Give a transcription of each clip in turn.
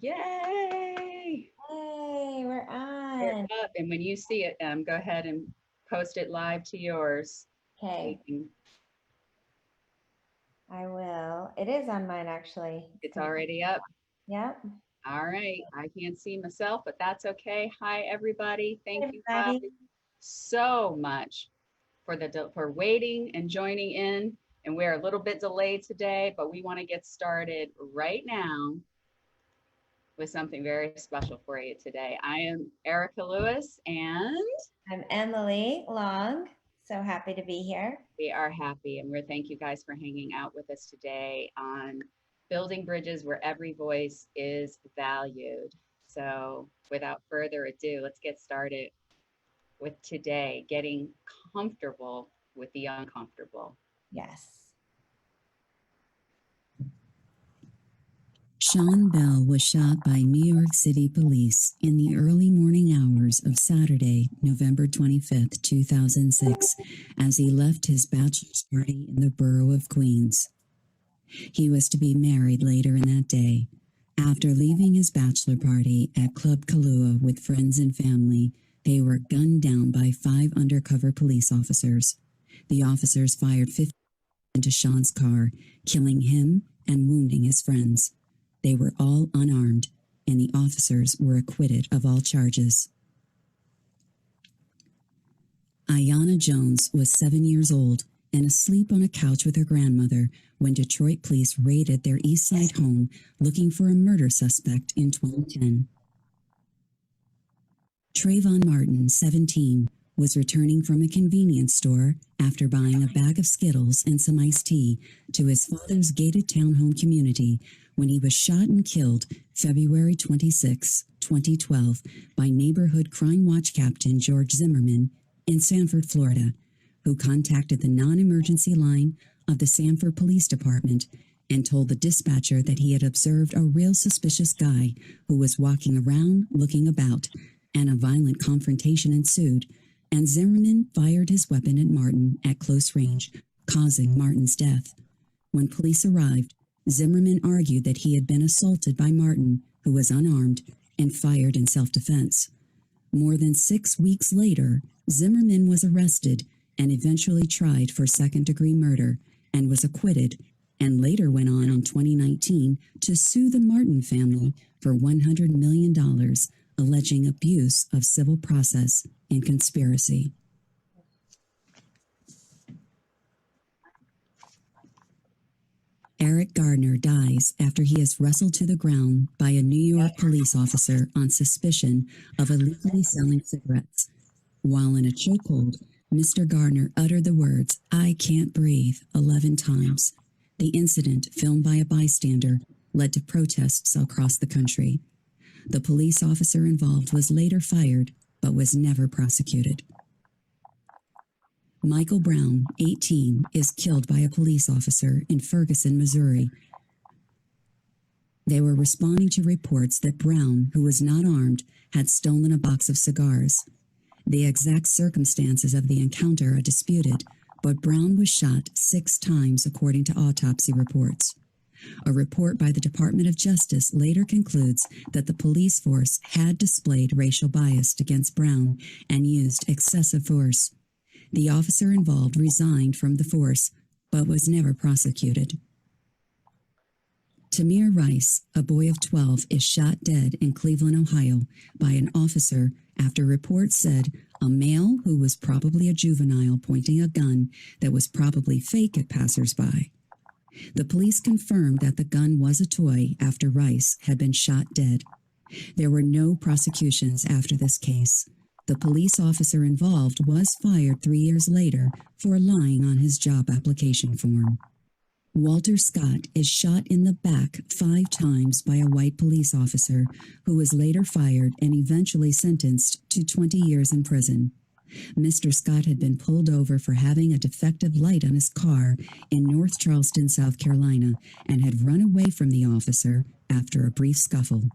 Yay! Hey, we're We're on. up, and when you see it, go ahead and post it live to yours. Okay, I will. It is on mine actually. It's already up. Yep. All right. I can't see myself, but that's okay. Hi, everybody. Thank Hey, you guys everybody. so much for waiting and joining in. And we're a little bit delayed today, but we want to get started right now with something very special for you today. I am Eryca Lewis, and I'm Emily Long. So happy to be here. we are happy, and we're thank you guys for hanging out with us today on building bridges where every voice is valued. So without further ado, let's get started with today, getting comfortable with the uncomfortable. Yes. Sean Bell was shot by New York City police in the early morning hours of Saturday, November 25th, 2006, as he left his bachelor's party in the borough of Queens. He was to be married later in that day. After leaving his bachelor party at Club Kahlua with friends and family, they were gunned down by 5 undercover police officers. The officers fired 50 into Sean's car, killing him and wounding his friends. They were all unarmed, and the officers were acquitted of all charges. Ayanna Jones was 7 years old and asleep on a couch with her grandmother when Detroit police raided their East Side home looking for a murder suspect in 2010. Trayvon Martin, 17, was returning from a convenience store after buying a bag of Skittles and some iced tea to his father's gated townhome community when he was shot and killed February 26, 2012, by neighborhood crime watch captain George Zimmerman in Sanford, Florida, who contacted the non-emergency line of the Sanford Police Department and told the dispatcher that he had observed a real suspicious guy who was walking around looking about, and a violent confrontation ensued, and Zimmerman fired his weapon at Martin at close range, causing Martin's death. When police arrived, Zimmerman argued that he had been assaulted by Martin, who was unarmed, and fired in self-defense. More than 6 weeks later, Zimmerman was arrested and eventually tried for second-degree murder and was acquitted, and later went on in 2019 to sue the Martin family for $100 million, alleging abuse of civil process and conspiracy. Eric Gardner dies after he is wrestled to the ground by a New York police officer on suspicion of illegally selling cigarettes. While in a chokehold, Mr. Gardner uttered the words, "I can't breathe," 11 times. The incident, filmed by a bystander, led to protests across the country. The police officer involved was later fired, but was never prosecuted. Michael Brown, 18, is killed by a police officer in Ferguson, Missouri. They were responding to reports that Brown, who was not armed, had stolen a box of cigars. The exact circumstances of the encounter are disputed, but Brown was shot 6 times according to autopsy reports. A report by the Department of Justice later concludes that the police force had displayed racial bias against Brown and used excessive force. The officer involved resigned from the force, but was never prosecuted. Tamir Rice, a boy of 12, is shot dead in Cleveland, Ohio, by an officer after reports said a male who was probably a juvenile pointing a gun that was probably fake at passersby. The police confirmed that the gun was a toy after Rice had been shot dead. There were no prosecutions after this case. The police officer involved was fired 3 years later for lying on his job application form. Walter Scott is shot in the back 5 times by a white police officer who was later fired and eventually sentenced to 20 years in prison. Mr. Scott had been pulled over for having a defective light on his car in North Charleston, South Carolina, and had run away from the officer after a brief scuffle.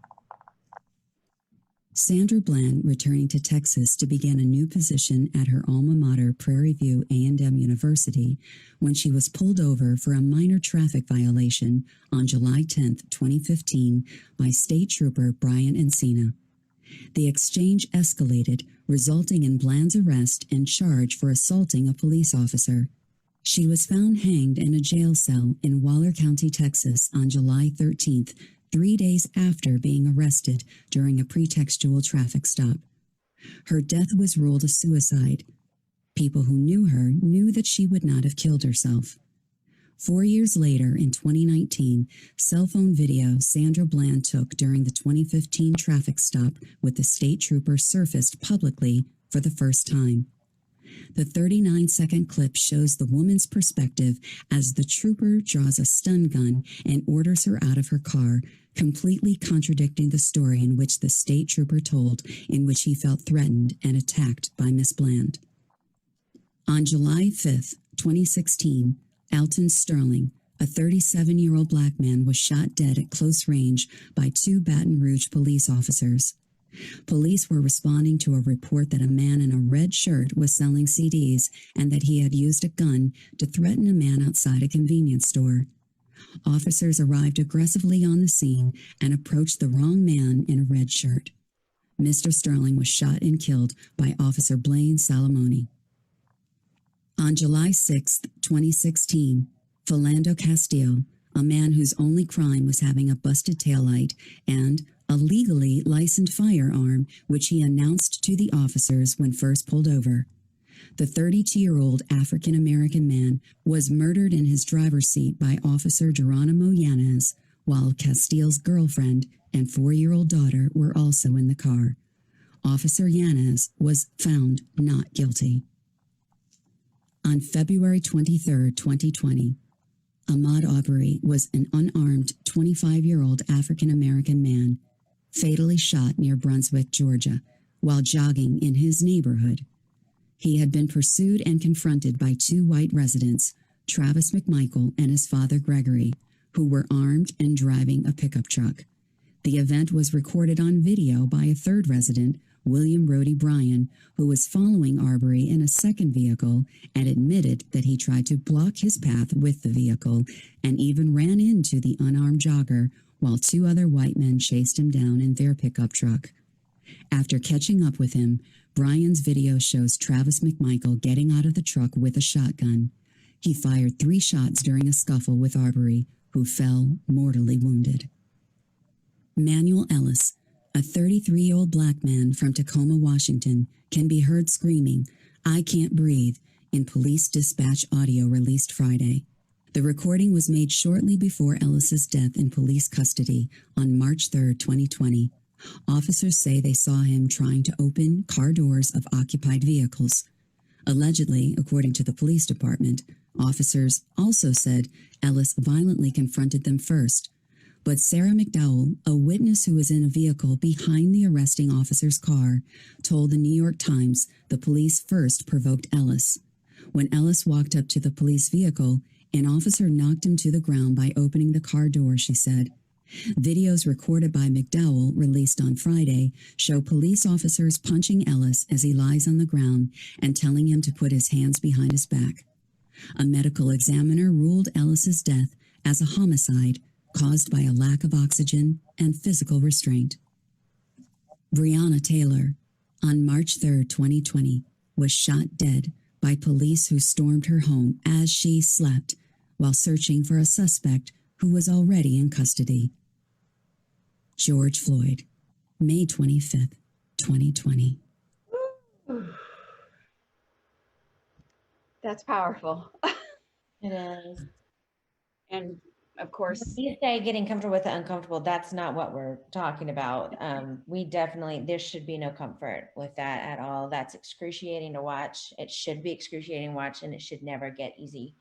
Sandra Bland, returning to Texas to begin a new position at her alma mater, Prairie View A&M University, when she was pulled over for a minor traffic violation on July 10, 2015, by State Trooper Brian Encina. The exchange escalated, resulting in Bland's arrest and charge for assaulting a police officer. She was found hanged in a jail cell in Waller County, Texas on July 13th, 3 days after being arrested during a pretextual traffic stop. Her death was ruled a suicide. People who knew her knew that she would not have killed herself. 4 years later, in 2019, cell phone video Sandra Bland took during the 2015 traffic stop with the state trooper surfaced publicly for the first time. The 39-second clip shows the woman's perspective as the trooper draws a stun gun and orders her out of her car, completely contradicting the story in which the state trooper told, in which he felt threatened and attacked by Miss Bland. On July 5th, 2016, Alton Sterling, a 37-year-old black man, was shot dead at close range by 2 Baton Rouge police officers. Police were responding to a report that a man in a red shirt was selling CDs and that he had used a gun to threaten a man outside a convenience store. Officers arrived aggressively on the scene and approached the wrong man in a red shirt. Mr. Sterling was shot and killed by Officer Blaine Salamone. On July 6, 2016, Philando Castile, a man whose only crime was having a busted taillight and a legally licensed firearm, which he announced to the officers when first pulled over. The 32-year-old African-American man was murdered in his driver's seat by Officer Geronimo Yanez, while Castile's girlfriend and 4-year-old daughter were also in the car. Officer Yanez was found not guilty. On February 23, 2020, Ahmaud Arbery was an unarmed 25-year-old African-American man fatally shot near Brunswick, Georgia, while jogging in his neighborhood. He had been pursued and confronted by 2 white residents, Travis McMichael and his father Gregory, who were armed and driving a pickup truck. The event was recorded on video by a 3rd resident, William Rhodey Bryan, who was following Arbery in a second vehicle and admitted that he tried to block his path with the vehicle and even ran into the unarmed jogger while 2 other white men chased him down in their pickup truck. After catching up with him, Bryan's video shows Travis McMichael getting out of the truck with a shotgun. He fired 3 shots during a scuffle with Arbery, who fell mortally wounded. Manuel Ellis, a 33-year-old black man from Tacoma, Washington, can be heard screaming, "I can't breathe," in police dispatch audio released Friday. The recording was made shortly before Ellis's death in police custody on March 3, 2020. Officers say they saw him trying to open car doors of occupied vehicles. Allegedly, according to the police department, officers also said Ellis violently confronted them first. But Sarah McDowell, a witness who was in a vehicle behind the arresting officer's car, told the New York Times the police first provoked Ellis. When Ellis walked up to the police vehicle, an officer knocked him to the ground by opening the car door, she said. Videos recorded by McDowell, released on Friday, show police officers punching Ellis as he lies on the ground and telling him to put his hands behind his back. A medical examiner ruled Ellis's death as a homicide caused by a lack of oxygen and physical restraint. Breonna Taylor, on March 3, 2020, was shot dead by police who stormed her home as she slept while searching for a suspect who was already in custody. George Floyd, May 25th, 2020. That's powerful. It is. And of course, When you say getting comfortable with the uncomfortable, that's not what we're talking about. We definitely, there should be no comfort with that at all. That's excruciating to watch. It should be excruciating to watch, and it should never get easy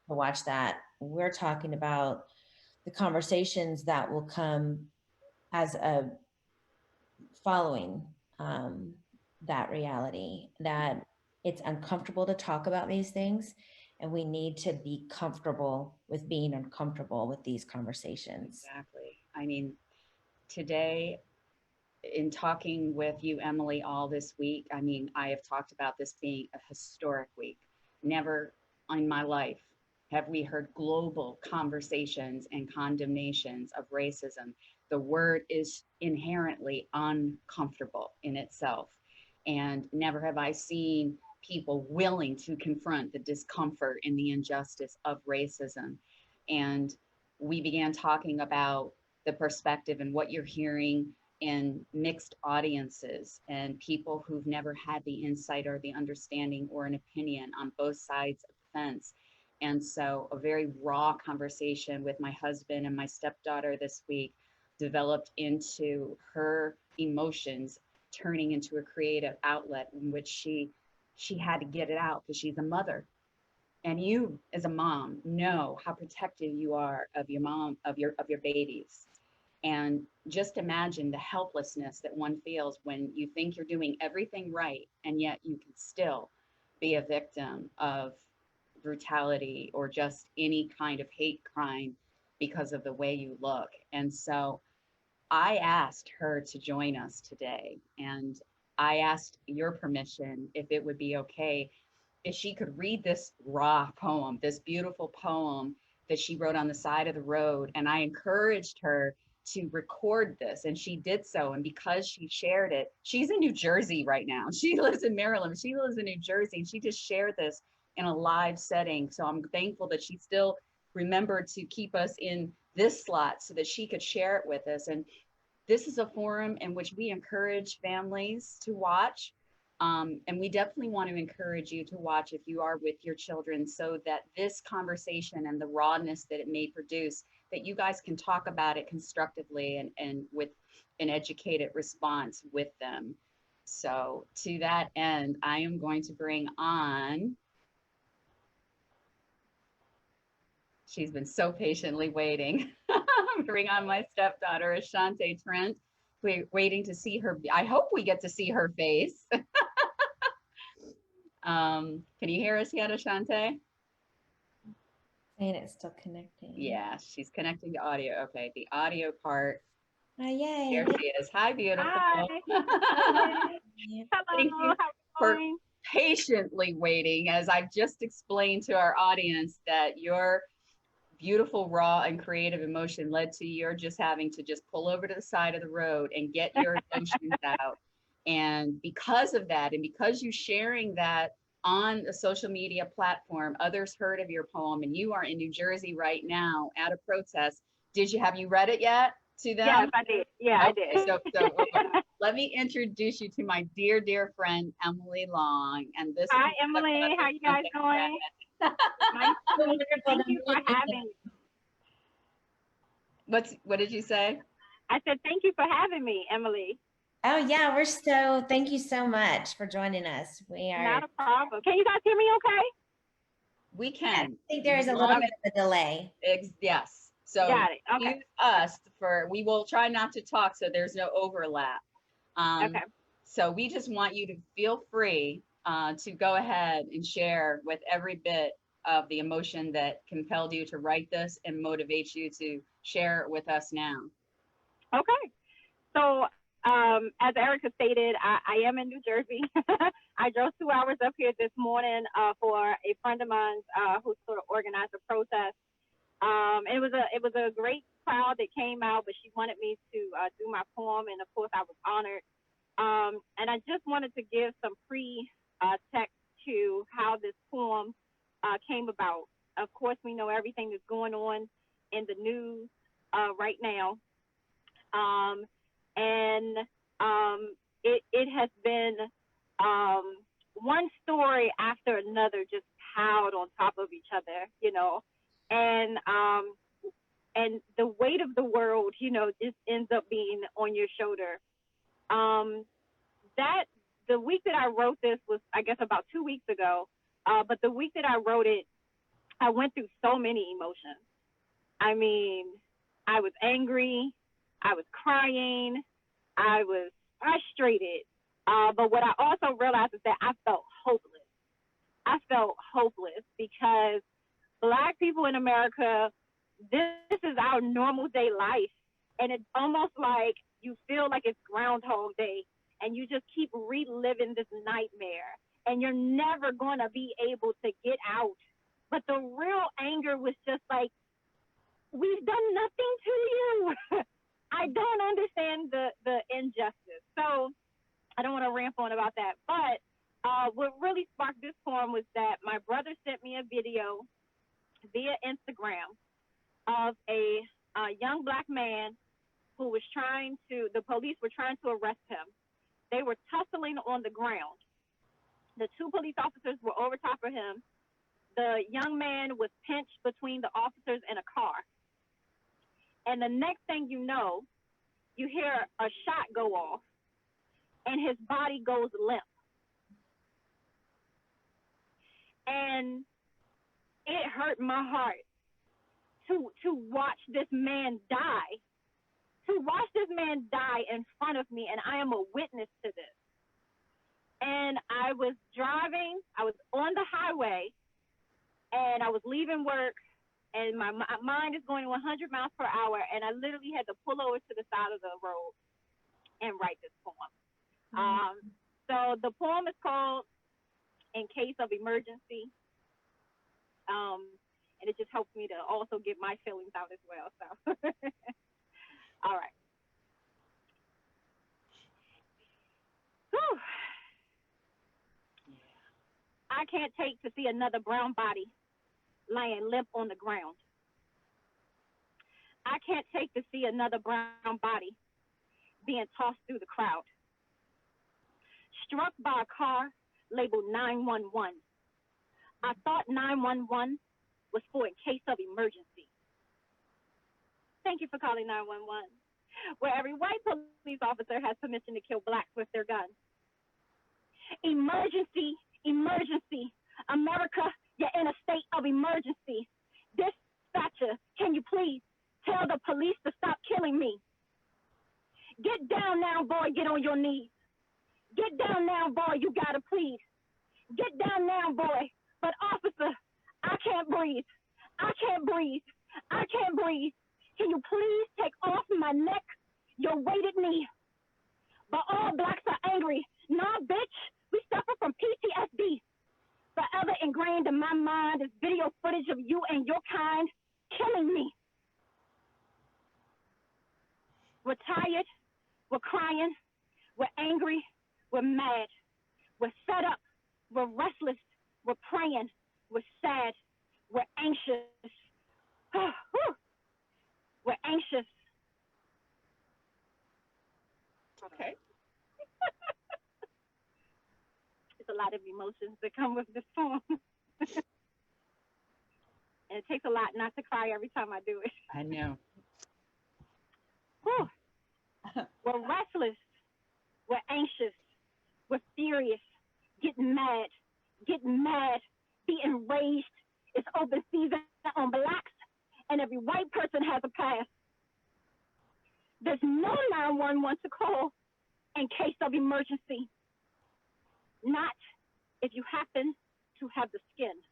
to watch that. We're talking about the conversations that will come as a following that reality, that it's uncomfortable to talk about these things, and we need to be comfortable with being uncomfortable with these conversations. exactly. I mean, today in talking with you, Emily, all this week, I mean, I have talked about this being a historic week. Never in my life have we heard global conversations and condemnations of racism. The word is inherently uncomfortable in itself. And never have I seen people willing to confront the discomfort and the injustice of racism. And we began talking about the perspective and what you're hearing in mixed audiences and people who've never had the insight or the understanding or an opinion on both sides of the fence. And so a very raw conversation with my husband and my stepdaughter this week developed into her emotions turning into a creative outlet in which she had to get it out because she's a mother. And you as a mom know how protective you are of your mom, of your babies. And just imagine the helplessness that one feels when you think you're doing everything right, and yet you can still be a victim of brutality or just any kind of hate crime because of the way you look. And so I asked her to join us today, and I asked your permission if it would be okay if she could read this raw poem, this beautiful poem that she wrote on the side of the road. And I encouraged her to record this, and she did so. And because she shared it, she's in New Jersey right now. She lives in Maryland. She lives in New Jersey, and she just shared this in a live setting. So I'm thankful that she still remembered to keep us in this slot so that she could share it with us. And this is a forum in which we encourage families to watch. And we definitely want to encourage you to watch if you are with your children, so that this conversation and the rawness that it may produce, that you guys can talk about it constructively and with an educated response with them. So to that end, I am going to bring on, she's been so patiently waiting. Bring on my stepdaughter, Ashaunte Trent. We're waiting to see her. I hope we get to see her face. Can you hear us yet, Ashaunte? And it's still connecting. Yeah, she's connecting to audio. Okay, the audio part. Yay. There she is. Hi, beautiful. Hi. Hello. Thank you How for are you going? patiently waiting, as I've just explained to our audience that your beautiful, raw, and creative emotion led to your just having to just pull over to the side of the road and get your emotions out. And because of that, and because you sharing that on a social media platform, others heard of your poem, and you are in New Jersey right now at a protest. Have you read it yet to them? Yes, I did. Yeah, Okay, I did. so let me introduce you to my dear, dear friend, Emily Long. And this Hi, is Emily. How you guys doing? Nice to meet you. Thank you for having me. What did you say? I said thank you for having me, Emily. Oh yeah, thank you so much for joining us. We are. Not a problem. Can you guys hear me okay? We I can. think there is a little bit of a delay. Yes. So Got it. Okay. use us we will try not to talk so there's no overlap. Okay. So we just want you to feel free to go ahead and share with every bit of the emotion that compelled you to write this and motivates you to share it with us now. Okay. So as Eryca stated, I am in New Jersey. I drove 2 hours up here this morning for a friend of mine who sort of organized a protest. It was a great crowd that came out, but she wanted me to do my poem, and of course I was honored. And I just wanted to give some text to how this poem came about. Of course, we know everything that's going on in the news right now. It has been one story after another just piled on top of each other, and the weight of the world, just ends up being on your shoulder. That the week that I wrote this was, I guess, about 2 weeks ago. But the week that I wrote it, I went through so many emotions. I mean, I was angry, I was crying, I was frustrated. But what I also realized is that I felt hopeless. I felt hopeless because Black people in America, this is our normal day life. And it's almost like you feel like it's Groundhog Day, and you just keep reliving this nightmare, and you're never going to be able to get out. But the real anger was just like, we've done nothing to you. I don't understand the injustice. So I don't want to ramp on about that. But what really sparked this poem was that my brother sent me a video via Instagram of a young Black man who was the police were trying to arrest him. They were tussling on the ground. The two police officers were over top of him. The young man was pinched between the officers in a car. And the next thing you know, you hear a shot go off and his body goes limp. And it hurt my heart to watch this man die. To watch this man die in front of me, and I am a witness to this. And I was driving, I was on the highway, and I was leaving work, and my mind is going 100 miles per hour, and I literally had to pull over to the side of the road and write this poem. So the poem is called In Case of Emergency, and it just helps me to also get my feelings out as well. So, all right. Whew. I can't take to see another brown body laying limp on the ground. I can't take to see another brown body being tossed through the crowd. Struck by a car labeled 911. I thought 911 was for in case of emergency. Thank you for calling 911, where every white police officer has permission to kill Blacks with their guns. Emergency, emergency. America, you're in a state of emergency. Dispatcher, can you please tell the police to stop killing me? Get down now, boy, get on your knees. Get down now, boy, you gotta plead. Get down now, boy. But officer, I can't breathe. I can't breathe. I can't breathe. Can you please take off my neck, your weighted knee? But all Blacks are angry. Nah, bitch, we suffer from PTSD. Forever ingrained in my mind is video footage of you and your kind killing me. We're tired, we're crying, we're angry, we're mad, we're fed up, we're restless, we're praying, we're sad, we're anxious. We're anxious. Okay. There's a lot of emotions that come with this poem. And it takes a lot not to cry every time I do it. I know. Whew. We're restless. We're anxious. We're furious. Getting mad. Be enraged. It's open season on Blacks, and every white person has a past. There's no 911 to call in case of emergency. Not if you happen to have the skin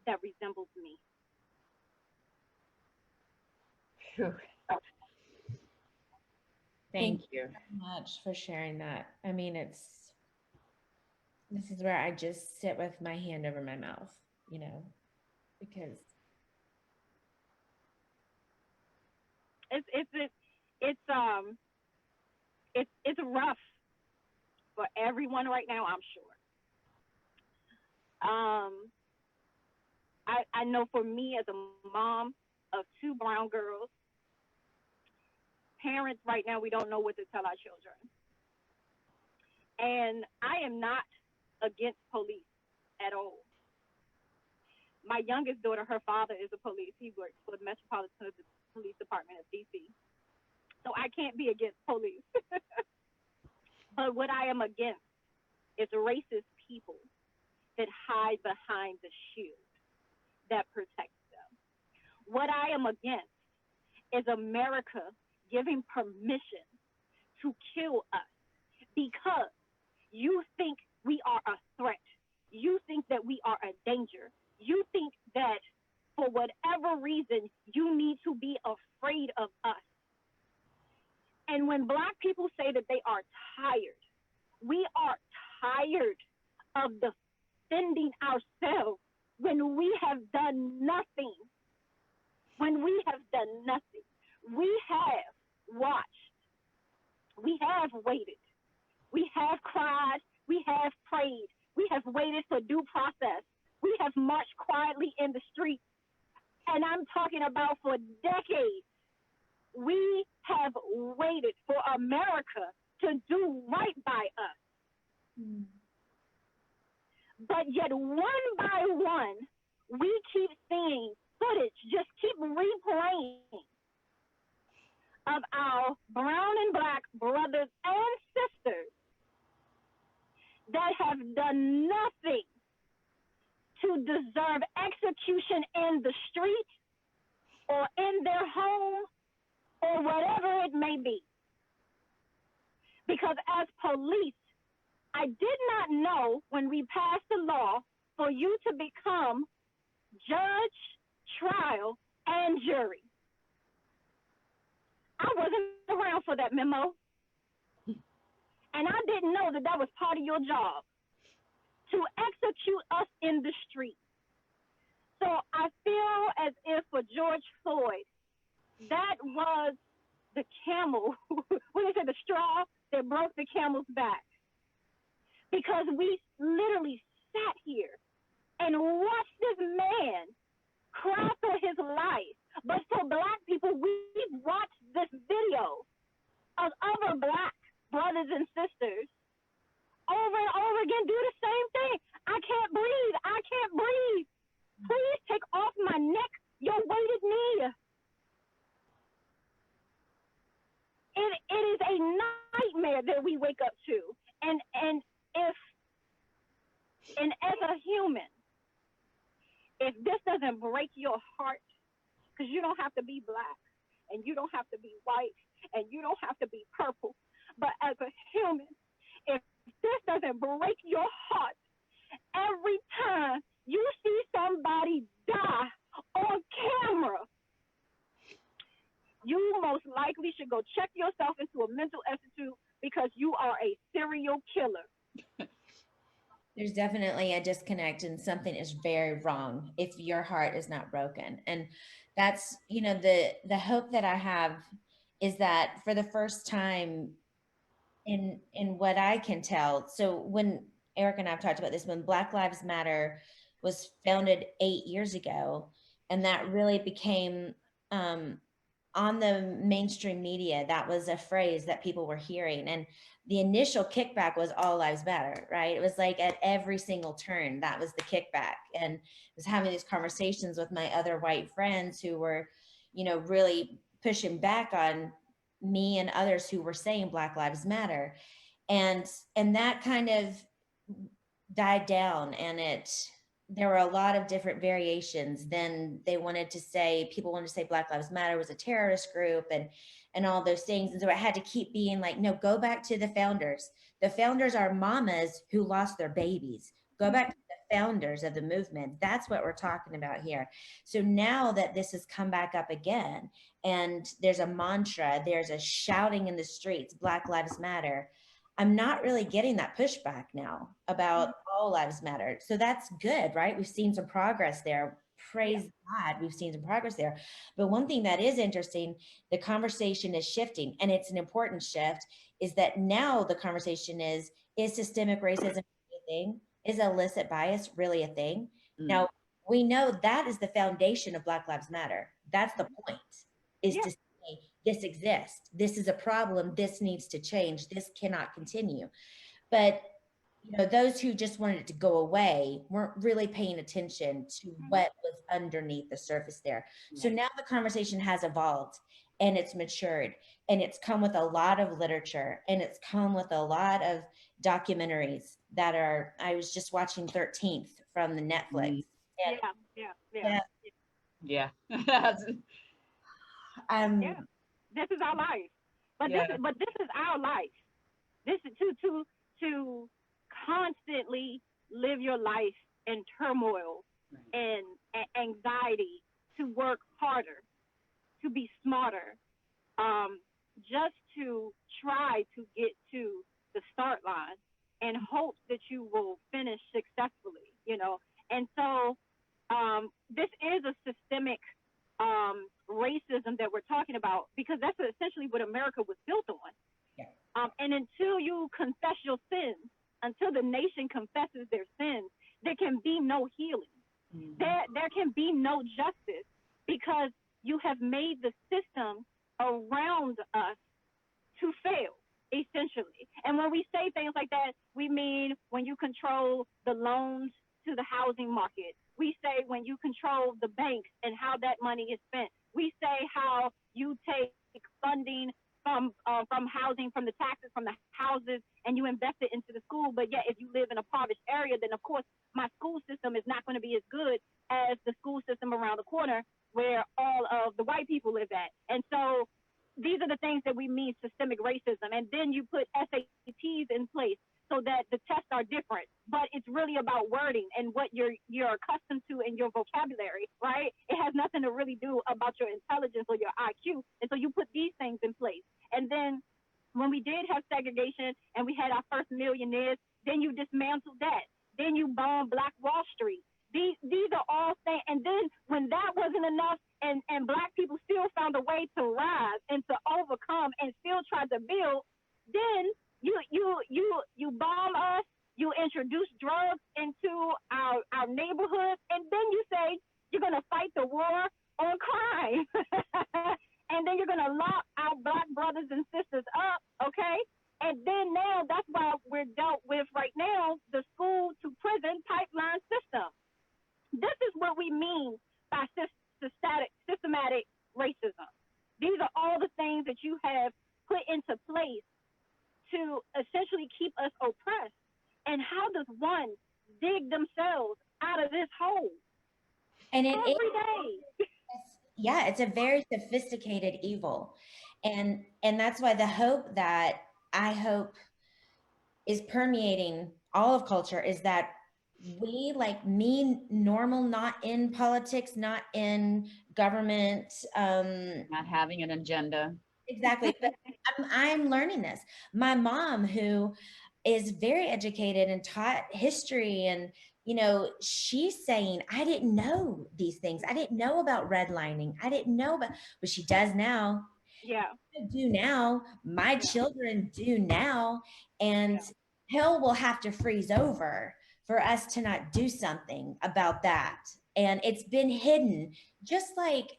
that resembles me. Whew. Thank you. So much for sharing that. I mean, this is where I just sit with my hand over my mouth, because it's rough for everyone right now, I'm sure. I know for me as a mom of two brown girls, parents right now, we don't know what to tell our children. And I am not against police at all. My youngest daughter, her father is a police. He works for the Metropolitan Police Department of DC. So I can't be against police. But what I am against is racist people that hide behind the shield that protects them. What I am against is America giving permission to kill us because you think we are a threat. You think that we are a danger. You think that for whatever reason, you need to be afraid of us. And when Black people say that they are tired, we are tired of defending ourselves when we have done nothing. When we have done nothing. We have watched. We have waited. We have cried. We have prayed. We have waited for due process. We have marched quietly in the streets. And I'm talking about for decades. We have waited for America to do right by us. But yet, one by one, we keep seeing footage, just keep replaying of our brown and Black brothers and sisters that have done nothing to deserve execution in the street or in their home or whatever it may be. Because as police, I did not know when we passed the law for you to become judge, trial, and jury. I wasn't around for that memo. And I didn't know that that was part of your job, to execute us in the street. So I feel as if for George Floyd, that was the camel, what is it, the straw that broke the camel's back. Because we literally sat here and watched this man cry for his life. But for Black people, we've watched this video of other Black brothers and sisters over and over again do the same thing. I can't breathe. I can't breathe. Please take off my neck your weighted knee. It is a nightmare that we wake up to. And as a human, if this doesn't break your heart, because you don't have to be Black and you don't have to be white and you don't have to be purple, but as a human, if this doesn't break your heart every time you see somebody die on camera, you most likely should go check yourself into a mental institute because you are a serial killer. There's definitely a disconnect and something is very wrong if your heart is not broken. And that's, the hope that I have is that for the first time in what I can tell. So when Eric and I've talked about this, when Black Lives Matter was founded 8 years ago, and that really became, on the mainstream media, that was a phrase that people were hearing. And the initial kickback was all lives matter, right? It was like at every single turn, that was the kickback. And I was having these conversations with my other white friends who were, really pushing back on me and others who were saying Black Lives Matter. And that kind of died down, and there were a lot of different variations. Then people wanted to say Black Lives Matter was a terrorist group and all those things. And so it had to keep being like, no, go back to the founders. The founders are mamas who lost their babies. Go back to the founders of the movement. That's what we're talking about here. So now that this has come back up again, and there's a mantra, there's a shouting in the streets, Black Lives Matter, I'm not really getting that pushback now about all lives matter. So that's good, right? We've seen some progress there. Praise God, we've seen some progress there. But one thing that is interesting, the conversation is shifting, and it's an important shift, is that now the conversation is systemic racism a thing? Is illicit bias really a thing? Now, we know that is the foundation of Black Lives Matter. That's the point, is to say, this exists. This is a problem. This needs to change. This cannot continue. But those who just wanted it to go away weren't really paying attention to what was underneath the surface there. So now the conversation has evolved, and it's matured, and it's come with a lot of literature, and it's come with a lot of documentaries that are, I was just watching 13th from the Netflix. Yeah. This is our life. But this is our life. This is to constantly live your life in turmoil and anxiety, to work harder, to be smarter, just to try to get to the start line and hope that you will finish successfully, you know. And so this is a systemic racism that we're talking about, because that's essentially what America was built on. Yeah. And until you confess your sins, until the nation confesses their sins, there can be no healing. Mhm. There can be no justice, because you have made the system around us to fail, essentially. And when we say things like that, we mean when you control the loans to the housing market. We say when you control the banks and how that money is spent. We say how you take funding from housing, from the taxes, from the houses, and you invest it into the school. But yet, if you live in a impoverished area, then of course my school system is not going to be as good as the school system around the corner where all of the white people live at. And so these are the things that we mean systemic racism. And then you put SATs in place so that the tests are different, but it's really about wording and what you're accustomed to in your vocabulary, right? It has nothing to really do about your intelligence or your IQ. And so you put these things in place. And then when we did have segregation and we had our first millionaires, then you dismantled that. Then you bombed Black Wall Street. These are all things. And then when that wasn't enough, and Black people still found a way to rise and to overcome and still try to build, then you bomb us, you introduce drugs into our neighborhoods, and then you say you're gonna fight the war on crime. And then you're gonna lock our Black brothers and sisters up, okay? And then now that's why we're dealt with right now, the school to prison pipeline system. This is what we mean by systematic racism. These are all the things that you have put into place to essentially keep us oppressed. And how does one dig themselves out of this hole? And every day? Yeah, it's a very sophisticated evil. And that's why the hope that I hope is permeating all of culture is that we, like me, normal, not in politics, not in government, Not having an agenda. exactly. But I'm learning this. My mom, who is very educated and taught history, and she's saying, I didn't know these things. I didn't know about redlining. I didn't know about, but she does now. Yeah. I do now. My children do now. And hell will have to freeze over for us to not do something about that. And it's been hidden, just like,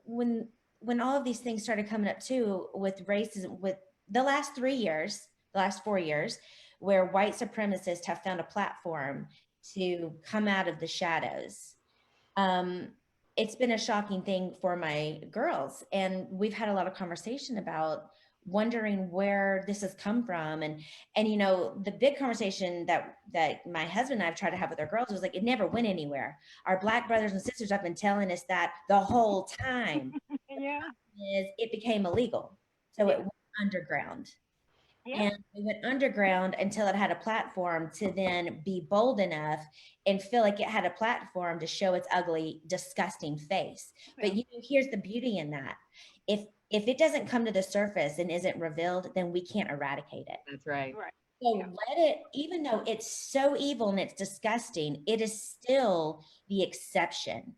when all of these things started coming up too, with racism, with the last 3 years, the last 4 years, where white supremacists have found a platform to come out of the shadows. It's been a shocking thing for my girls. And we've had a lot of conversation about wondering where this has come from. And the big conversation that my husband and I've tried to have with our girls was like, it never went anywhere. Our Black brothers and sisters have been telling us that the whole time. Yeah. Is it became illegal. So it went underground. Yeah. And it went underground until it had a platform to then be bold enough and feel like it had a platform to show its ugly, disgusting face. But here's the beauty in that. If it doesn't come to the surface and isn't revealed, then we can't eradicate it. That's right. Right. So let it, even though it's so evil and it's disgusting, it is still the exception.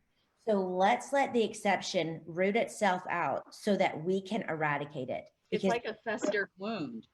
So let's let the exception root itself out so that we can eradicate it. It's like a festered wound.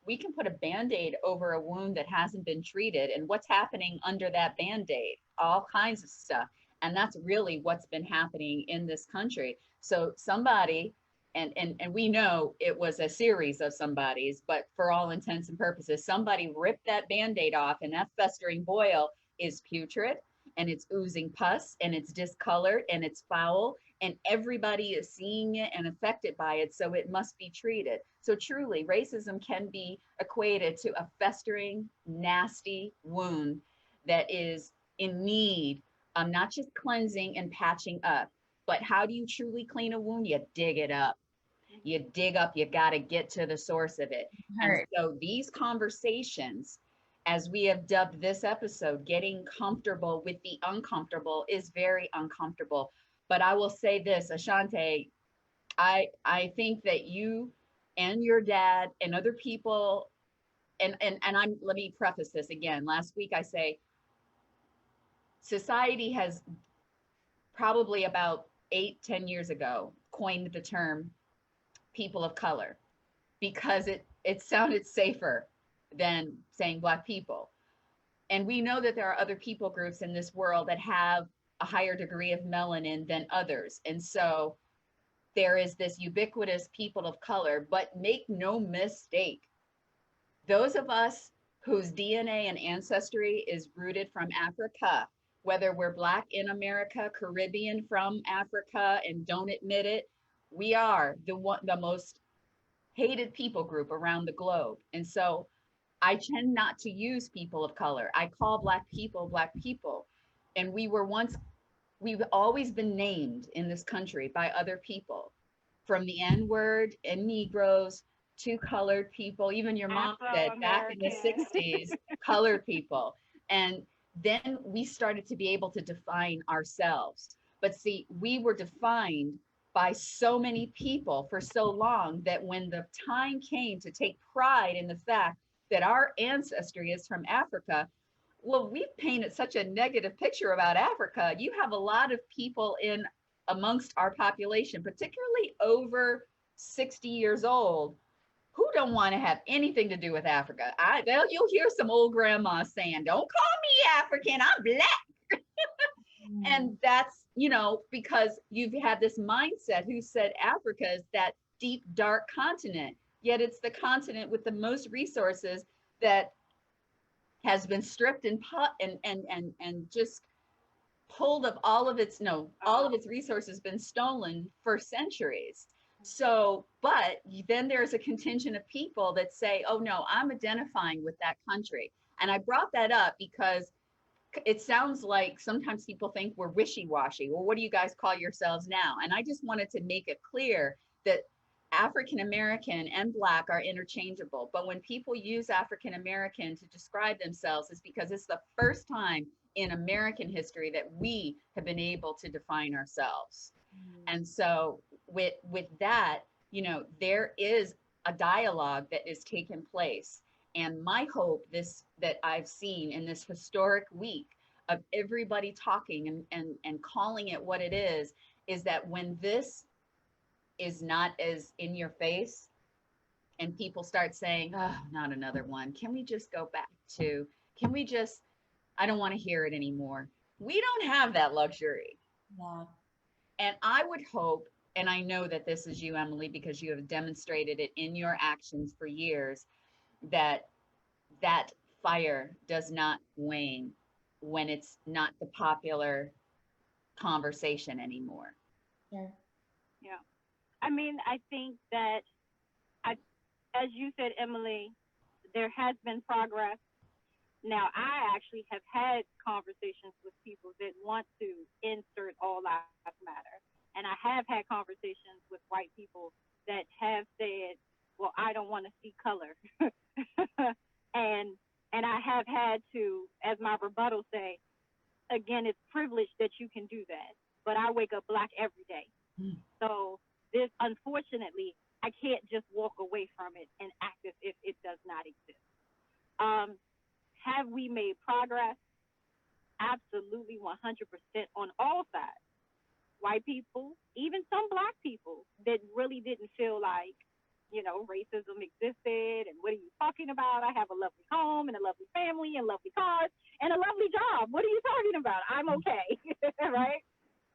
We can put a Band-Aid over a wound that hasn't been treated. And what's happening under that Band-Aid? All kinds of stuff. And that's really what's been happening in this country. So somebody, and we know it was a series of somebodies, but for all intents and purposes, somebody ripped that Band-Aid off, and that festering boil is putrid, and it's oozing pus, and it's discolored, and it's foul, and everybody is seeing it and affected by it, so it must be treated. So truly, racism can be equated to a festering, nasty wound that is in need of not just cleansing and patching up, but how do you truly clean a wound? You dig it up. You dig up, you got to get to the source of it. And so these conversations, as we have dubbed this episode, getting comfortable with the uncomfortable, is very uncomfortable. But I will say this, Ashaunte, I think that you and your dad and other people, and let me preface this again. Last week I say society has probably about 8-10 years ago coined the term people of color because it sounded safer than saying Black people. And we know that there are other people groups in this world that have a higher degree of melanin than others. And so there is this ubiquitous people of color, but make no mistake, those of us whose DNA and ancestry is rooted from Africa, whether we're Black in America, Caribbean from Africa, and don't admit it, we are the most hated people group around the globe. And so I tend not to use people of color. I call Black people. And we've always been named in this country by other people, from the N word and Negroes to colored people. Even your mom said back in the 60s, colored people. And then we started to be able to define ourselves. But see, we were defined by so many people for so long that when the time came to take pride in the fact that our ancestry is from Africa, well, we've painted such a negative picture about Africa. You have a lot of people in amongst our population, particularly over 60 years old, who don't want to have anything to do with Africa. You'll hear some old grandma saying, "Don't call me African, I'm Black." And that's, because you've had this mindset who said Africa is that deep, dark continent, yet it's the continent with the most resources that has been stripped and just pulled of all of its resources been stolen for centuries. So, but then there's a contingent of people that say, oh no, I'm identifying with that country. And I brought that up because it sounds like sometimes people think we're wishy-washy. Well, what do you guys call yourselves now? And I just wanted to make it clear that African American and Black are interchangeable. But when people use African American to describe themselves, it's because it's the first time in American history that we have been able to define ourselves. And so with that, there is a dialogue that is taking place. And my hope that I've seen in this historic week of everybody talking and calling it what it is that when this is not as in your face and people start saying, oh, not another one. Can we just go back to, I don't want to hear it anymore. We don't have that luxury. Yeah. And I would hope, and I know that this is you, Emily, because you have demonstrated it in your actions for years, that fire does not wane when it's not the popular conversation anymore. Sure. Yeah. I mean, I think that, as you said, Emily, there has been progress. Now, I actually have had conversations with people that want to insert all lives matter. And I have had conversations with white people that have said, well, I don't want to see color. and I have had to, as my rebuttal say, again, it's privilege that you can do that. But I wake up Black every day. So this, unfortunately, I can't just walk away from it and act as if it does not exist. Have we made progress? Absolutely, 100% on all sides. White people, even some Black people that really didn't feel like, racism existed and what are you talking about? I have a lovely home and a lovely family and lovely cars and a lovely job. What are you talking about? I'm okay, right?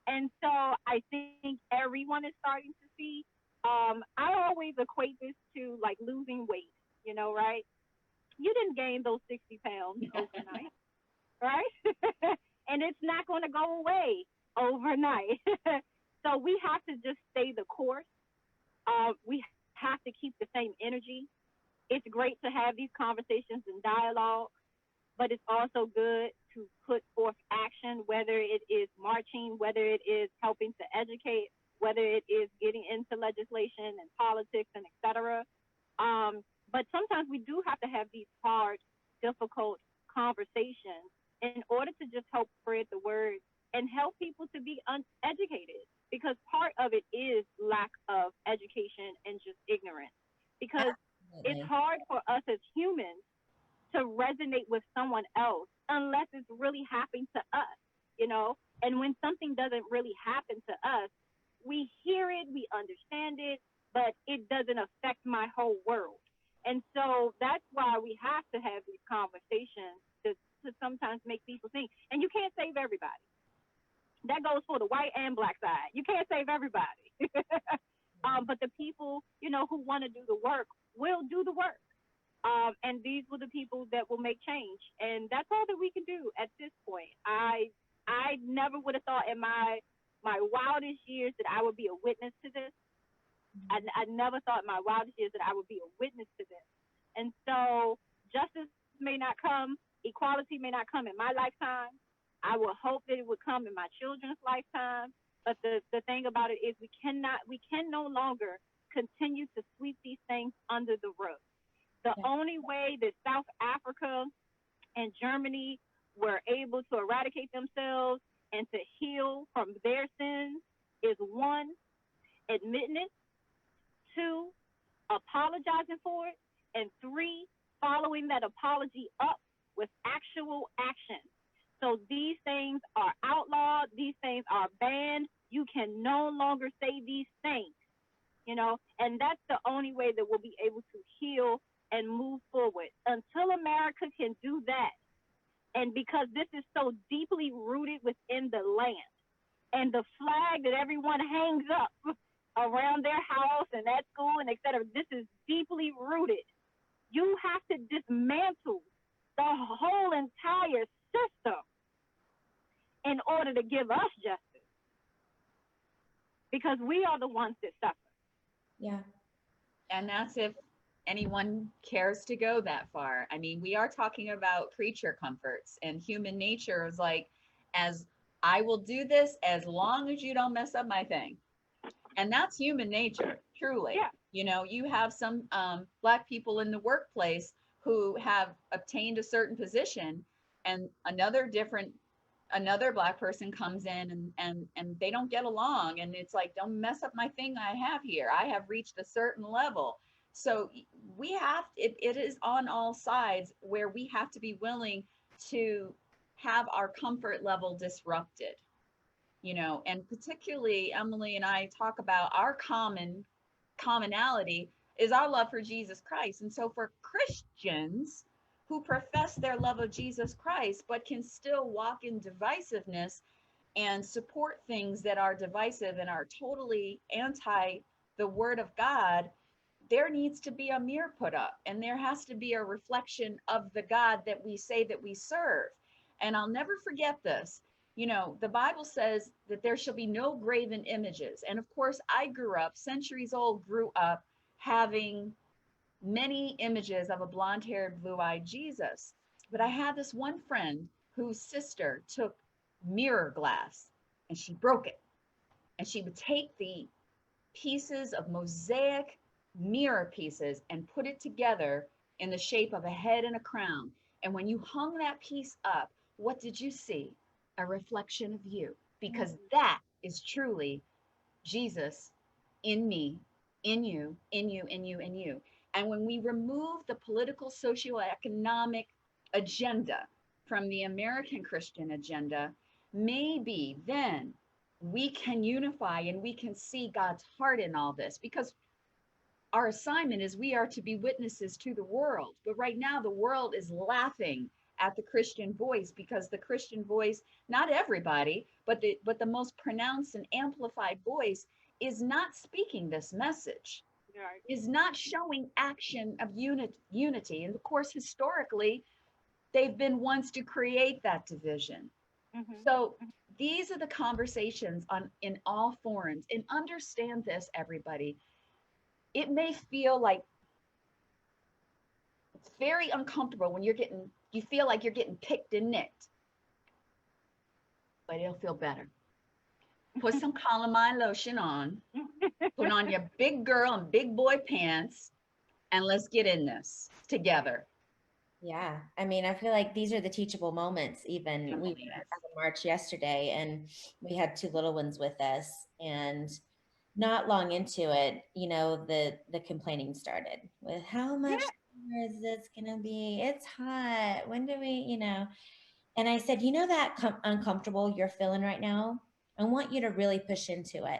And so I think everyone is starting to see. I always equate this to like losing weight, right? You didn't gain those 60 pounds overnight, right? And it's not going to go away overnight. So we have to just stay the course. We have to keep the same energy. It's great to have these conversations and dialogue, but it's also good to put forth action, whether it is marching, whether it is helping to educate, whether it is getting into legislation and politics and et cetera. But sometimes we do have to have these hard, difficult conversations in order to just help spread the word and help people to be uneducated, because part of it is lack of education and just ignorance. because it's Absolutely. hard for us as humans to resonate with someone else unless it's really happening to us, you know? And when something doesn't really happen to us, we hear it, we understand it, but it doesn't affect my whole world. And so that's why we have to have these conversations to sometimes make people think. And you can't save everybody. That goes for the white and black side. You can't save everybody. But the people, you know, who want to do the work will do the work. And these were the people that will make change. And that's all that we can do at this point. I never would have thought in my wildest years that I would be a witness to this. I never thought in my wildest years that I would be a witness to this. And so justice may not come, equality may not come in my lifetime. I will hope that it would come in my children's lifetime. But the thing about it is we can no longer continue to sweep these things under the rug. The only way that South Africa and Germany were able to eradicate themselves and to heal from their sins is one, admitting it, two, apologizing for it, and three, following that apology up with actual action. So these things are outlawed, these things are banned. You can no longer say these things, you know, and that's the only way that we'll be able to heal and move forward. Until America can do that, and because this is so deeply rooted within the land, and the flag that everyone hangs up around their house and at school and etc., this is deeply rooted. You have to dismantle the whole entire system in order to give us justice, because we are the ones that suffer. Yeah. And that's if anyone cares to go that far. I mean, we are talking about creature comforts, and human nature is like, as I will do this as long as you don't mess up my thing. And that's human nature, truly. Yeah. You know, you have some Black people in the workplace who have obtained a certain position, and another Black person comes in and they don't get along, and it's like, don't mess up my thing I have here. I have reached a certain level. So we have, it is on all sides where we have to be willing to have our comfort level disrupted, you know. And particularly Emily and I talk about our commonality is our love for Jesus Christ. And so for Christians who profess their love of Jesus Christ, but can still walk in divisiveness and support things that are divisive and are totally anti the word of God, there needs to be a mirror put up, and there has to be a reflection of the God that we say that we serve. And I'll never forget this. You know, the Bible says that there shall be no graven images. And of course, I grew up having many images of a blonde-haired, blue-eyed Jesus. But I had this one friend whose sister took mirror glass and she broke it. And she would take the pieces of mosaic mirror pieces and put it together in the shape of a head and a crown. And when you hung that piece up, what did you see? A reflection of you, because that is truly Jesus in me, in you, in you, in you, in you. And when we remove the political, socioeconomic agenda from the American Christian agenda, maybe then we can unify and we can see God's heart in all this, because our assignment is we are to be witnesses to the world. But right now, the world is laughing at the Christian voice, because the Christian voice, not everybody, but the most pronounced and amplified voice is not speaking this message, Right. is not showing action of unity. And of course, historically, they've been ones to create that division. Mm-hmm. So these are the conversations in all forums. And understand this, everybody. It may feel like it's very uncomfortable when you feel like you're getting picked and nicked, but it'll feel better. Put some calamine lotion on, put on your big girl and big boy pants, and let's get in this together. Yeah. I mean, I feel like these are the teachable moments. Even we were at the march yesterday, and we had two little ones with us, and not long into it, the complaining started with how much is this gonna be? It's hot. When do we? And I said, that uncomfortable you're feeling right now, I want you to really push into it,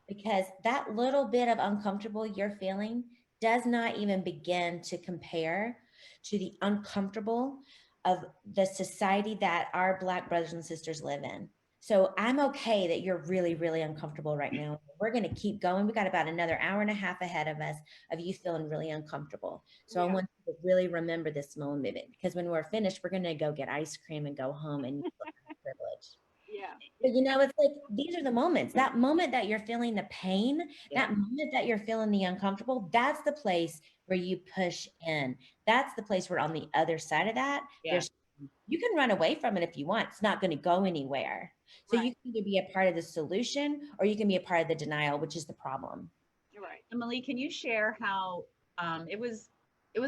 because that little bit of uncomfortable you're feeling does not even begin to compare to the uncomfortable of the society that our Black brothers and sisters live in. So I'm okay that you're really, really uncomfortable right now. We're going to keep going. We got about another hour and a half ahead of us of you feeling really uncomfortable. So I want you to really remember this moment, because when we're finished, we're going to go get ice cream and go home, and you feel privileged. Yeah. But it's like, these are the moments, that moment that you're feeling the pain, that moment that you're feeling the uncomfortable, that's the place where you push in. That's the place where on the other side of that, you can run away from it if you want. It's not going to go anywhere. So you can either be a part of the solution or you can be a part of the denial, which is the problem. Right. Emily, can you share how it was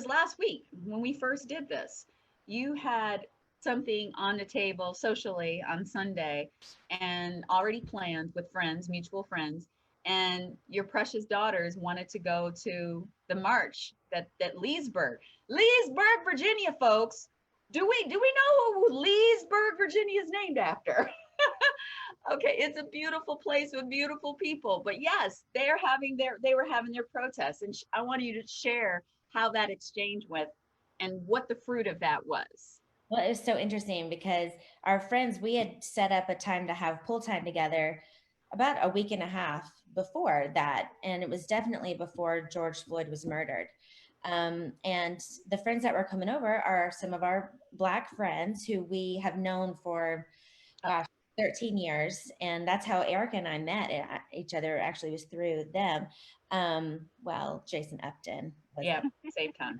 last week when we first did this? You had something on the table socially on Sunday and already planned with friends, mutual friends, and your precious daughters wanted to go to the march that Leesburg, Virginia, folks. Do we know who Leesburg, Virginia is named after? Okay, it's a beautiful place with beautiful people. But yes, they were having their protests, and I want you to share how that exchange went and what the fruit of that was. Well, it was so interesting because our friends, we had set up a time to have pool time together about a week and a half before that. And it was definitely before George Floyd was murdered. And the friends that were coming over are some of our Black friends who we have known for, gosh, 13 years. And that's how Eryca and I met each other, actually was through them. Jason Upton was Same time.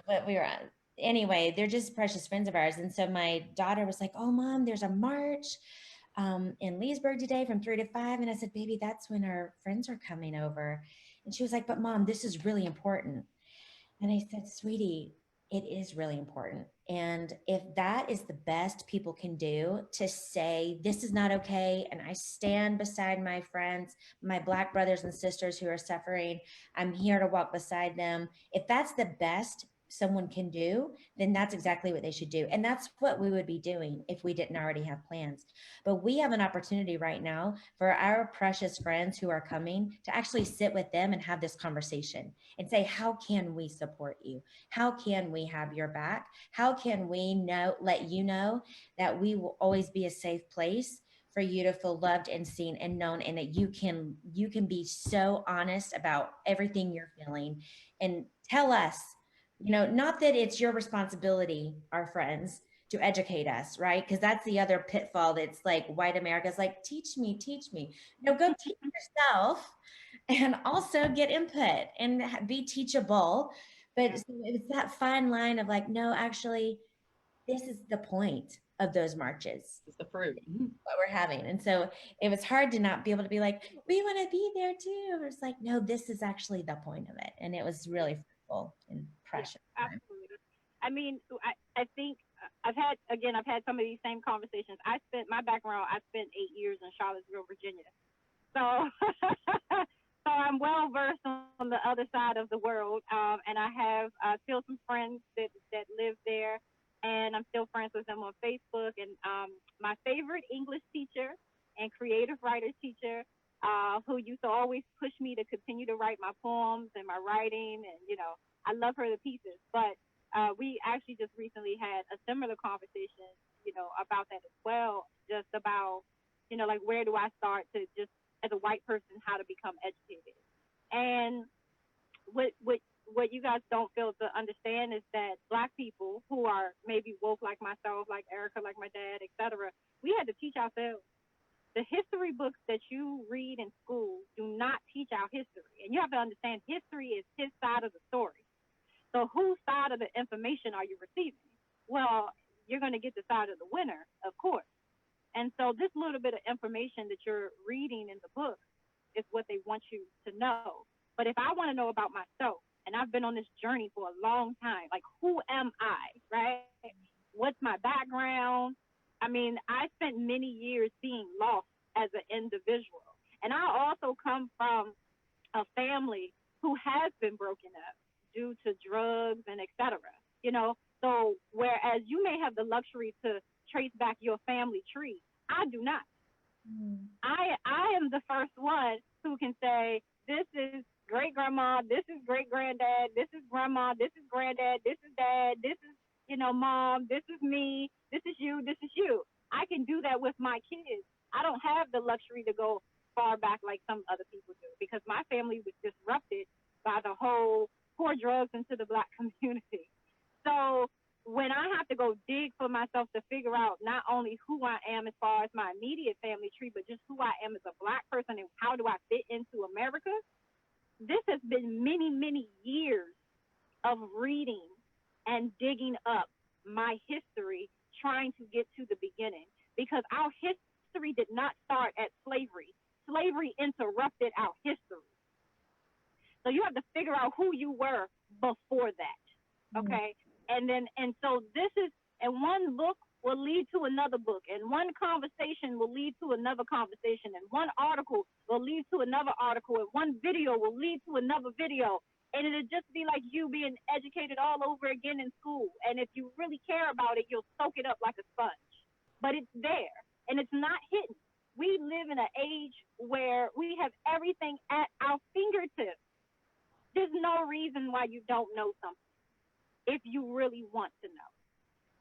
but we were anyway, they're just precious friends of ours. And so my daughter was like, "Oh, Mom, there's a march in Leesburg today from 3 to 5." And I said, "Baby, that's when our friends are coming over." And she was like, "But Mom, this is really important." And I said, "Sweetie, it is really important. And if that is the best people can do, to say this is not okay, and I stand beside my friends, my Black brothers and sisters who are suffering, I'm here to walk beside them. If that's the best someone can do, then that's exactly what they should do. And that's what we would be doing if we didn't already have plans. But we have an opportunity right now for our precious friends who are coming to actually sit with them and have this conversation and say, how can we support you? How can we have your back? How can we let you know that we will always be a safe place for you to feel loved and seen and known, and that you can be so honest about everything you're feeling and tell us, not that it's your responsibility, our friends, to educate us, right? Because that's the other pitfall. That's like white America's like, teach me. No, go teach yourself and also get input and be teachable. But it's that fine line of like, no, actually, this is the point of those marches. It's the fruit. What we're having. And so it was hard to not be able to be like, we want to be there too. It's like, no, this is actually the point of it. And it was really fruitful and precious. Yeah, absolutely. I mean, I think I've had some of these same conversations. I spent 8 years in Charlottesville, Virginia. So, so I'm well versed on the other side of the world. And I have still some friends that live there, and I'm still friends with them on Facebook. And my favorite English teacher and creative writer teacher, who used to always push me to continue to write my poems and my writing, and I love her to pieces. But we actually just recently had a similar conversation, about that as well, just about, like, where do I start to just, as a white person, how to become educated. And what you guys don't feel to understand is that Black people who are maybe woke like myself, like Eryca, like my dad, etc., we had to teach ourselves. The history books that you read in school do not teach our history. And you have to understand, history is his side of the story. So whose side of the information are you receiving? Well, you're going to get the side of the winner, of course. And so this little bit of information that you're reading in the book is what they want you to know. But if I want to know about myself, and I've been on this journey for a long time, like, who am I, right? What's my background? I mean, I spent many years being lost as an individual. And I also come from a family who has been broken up due to drugs and etc. You know, so whereas you may have the luxury to trace back your family tree, I do not. I am the first one who can say this is great grandma, this is great granddad, this is grandma, this is granddad, this is dad, this is mom, this is me, this is you, this is you. I can do that with my kids. I don't have the luxury to go far back like some other people do because my family was disrupted by the whole pour drugs into the Black community. So when I have to go dig for myself to figure out not only who I am as far as my immediate family tree, but just who I am as a Black person and how do I fit into America, this has been many, many years of reading and digging up my history, trying to get to the beginning. Because our history did not start at slavery. Slavery interrupted our history. So you have to figure out who you were before that. Okay? And so this is, and one book will lead to another book, and one conversation will lead to another conversation, and one article will lead to another article, and one video will lead to another video. And it'll just be like you being educated all over again in school. And if you really care about it, you'll soak it up like a sponge. But it's there, and it's not hidden. We live in an age where we have everything at our fingertips. There's no reason why you don't know something if you really want to know.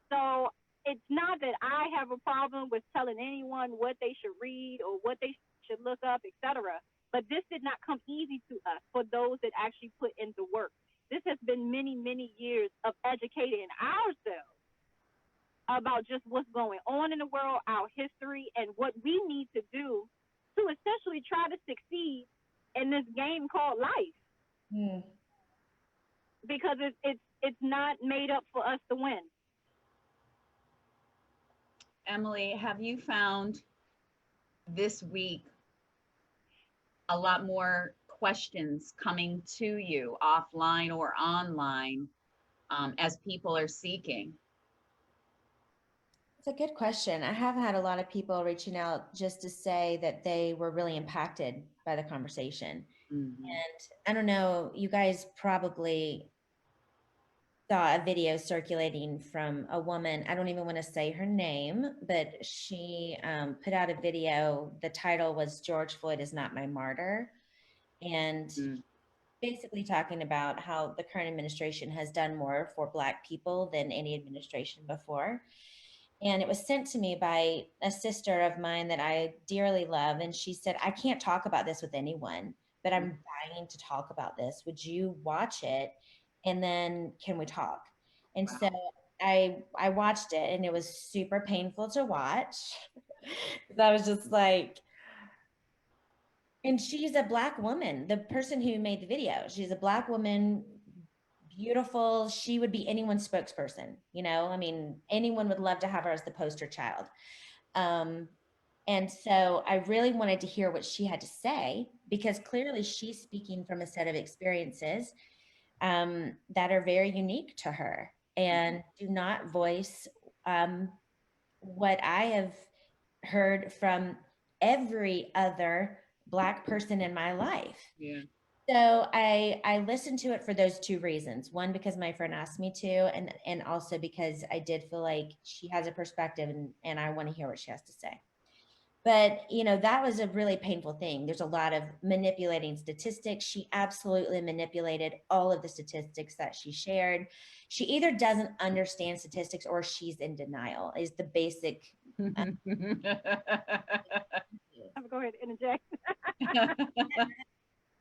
So it's not that I have a problem with telling anyone what they should read or what they should look up, etc. But this did not come easy to us for those that actually put in the work. This has been many, many years of educating ourselves about just what's going on in the world, our history, and what we need to do to essentially try to succeed in this game called life. Because it's not made up for us to win. Emily, have you found this week a lot more questions coming to you offline or online as people are seeking? It's a good question. I have had a lot of people reaching out just to say that they were really impacted by the conversation. Mm-hmm. And I don't know, you guys probably saw a video circulating from a woman. I don't even want to say her name, but she put out a video. The title was "George Floyd is not my martyr." And basically talking about how the current administration has done more for Black people than any administration before. And it was sent to me by a sister of mine that I dearly love. And she said, I can't talk about this with anyone, but I'm dying to talk about this. Would you watch it? And then can we talk? And Wow. so I watched it, and it was super painful to watch. I was just like, and she's a Black woman, the person who made the video. She's a Black woman, beautiful. She would be anyone's spokesperson. You know, I mean, anyone would love to have her as the poster child. And so I really wanted to hear what she had to say, because clearly she's speaking from a set of experiences that are very unique to her and do not voice what I have heard from every other Black person in my life. Yeah. So I listened to it for those two reasons. One, because my friend asked me to, and also because I did feel like she has a perspective, and I want to hear what she has to say. But, you know, that was a really painful thing. There's a lot of manipulating statistics. She absolutely manipulated all of the statistics that she shared. She either doesn't understand statistics or she's in denial, is the basic. I'm going to go ahead and interject.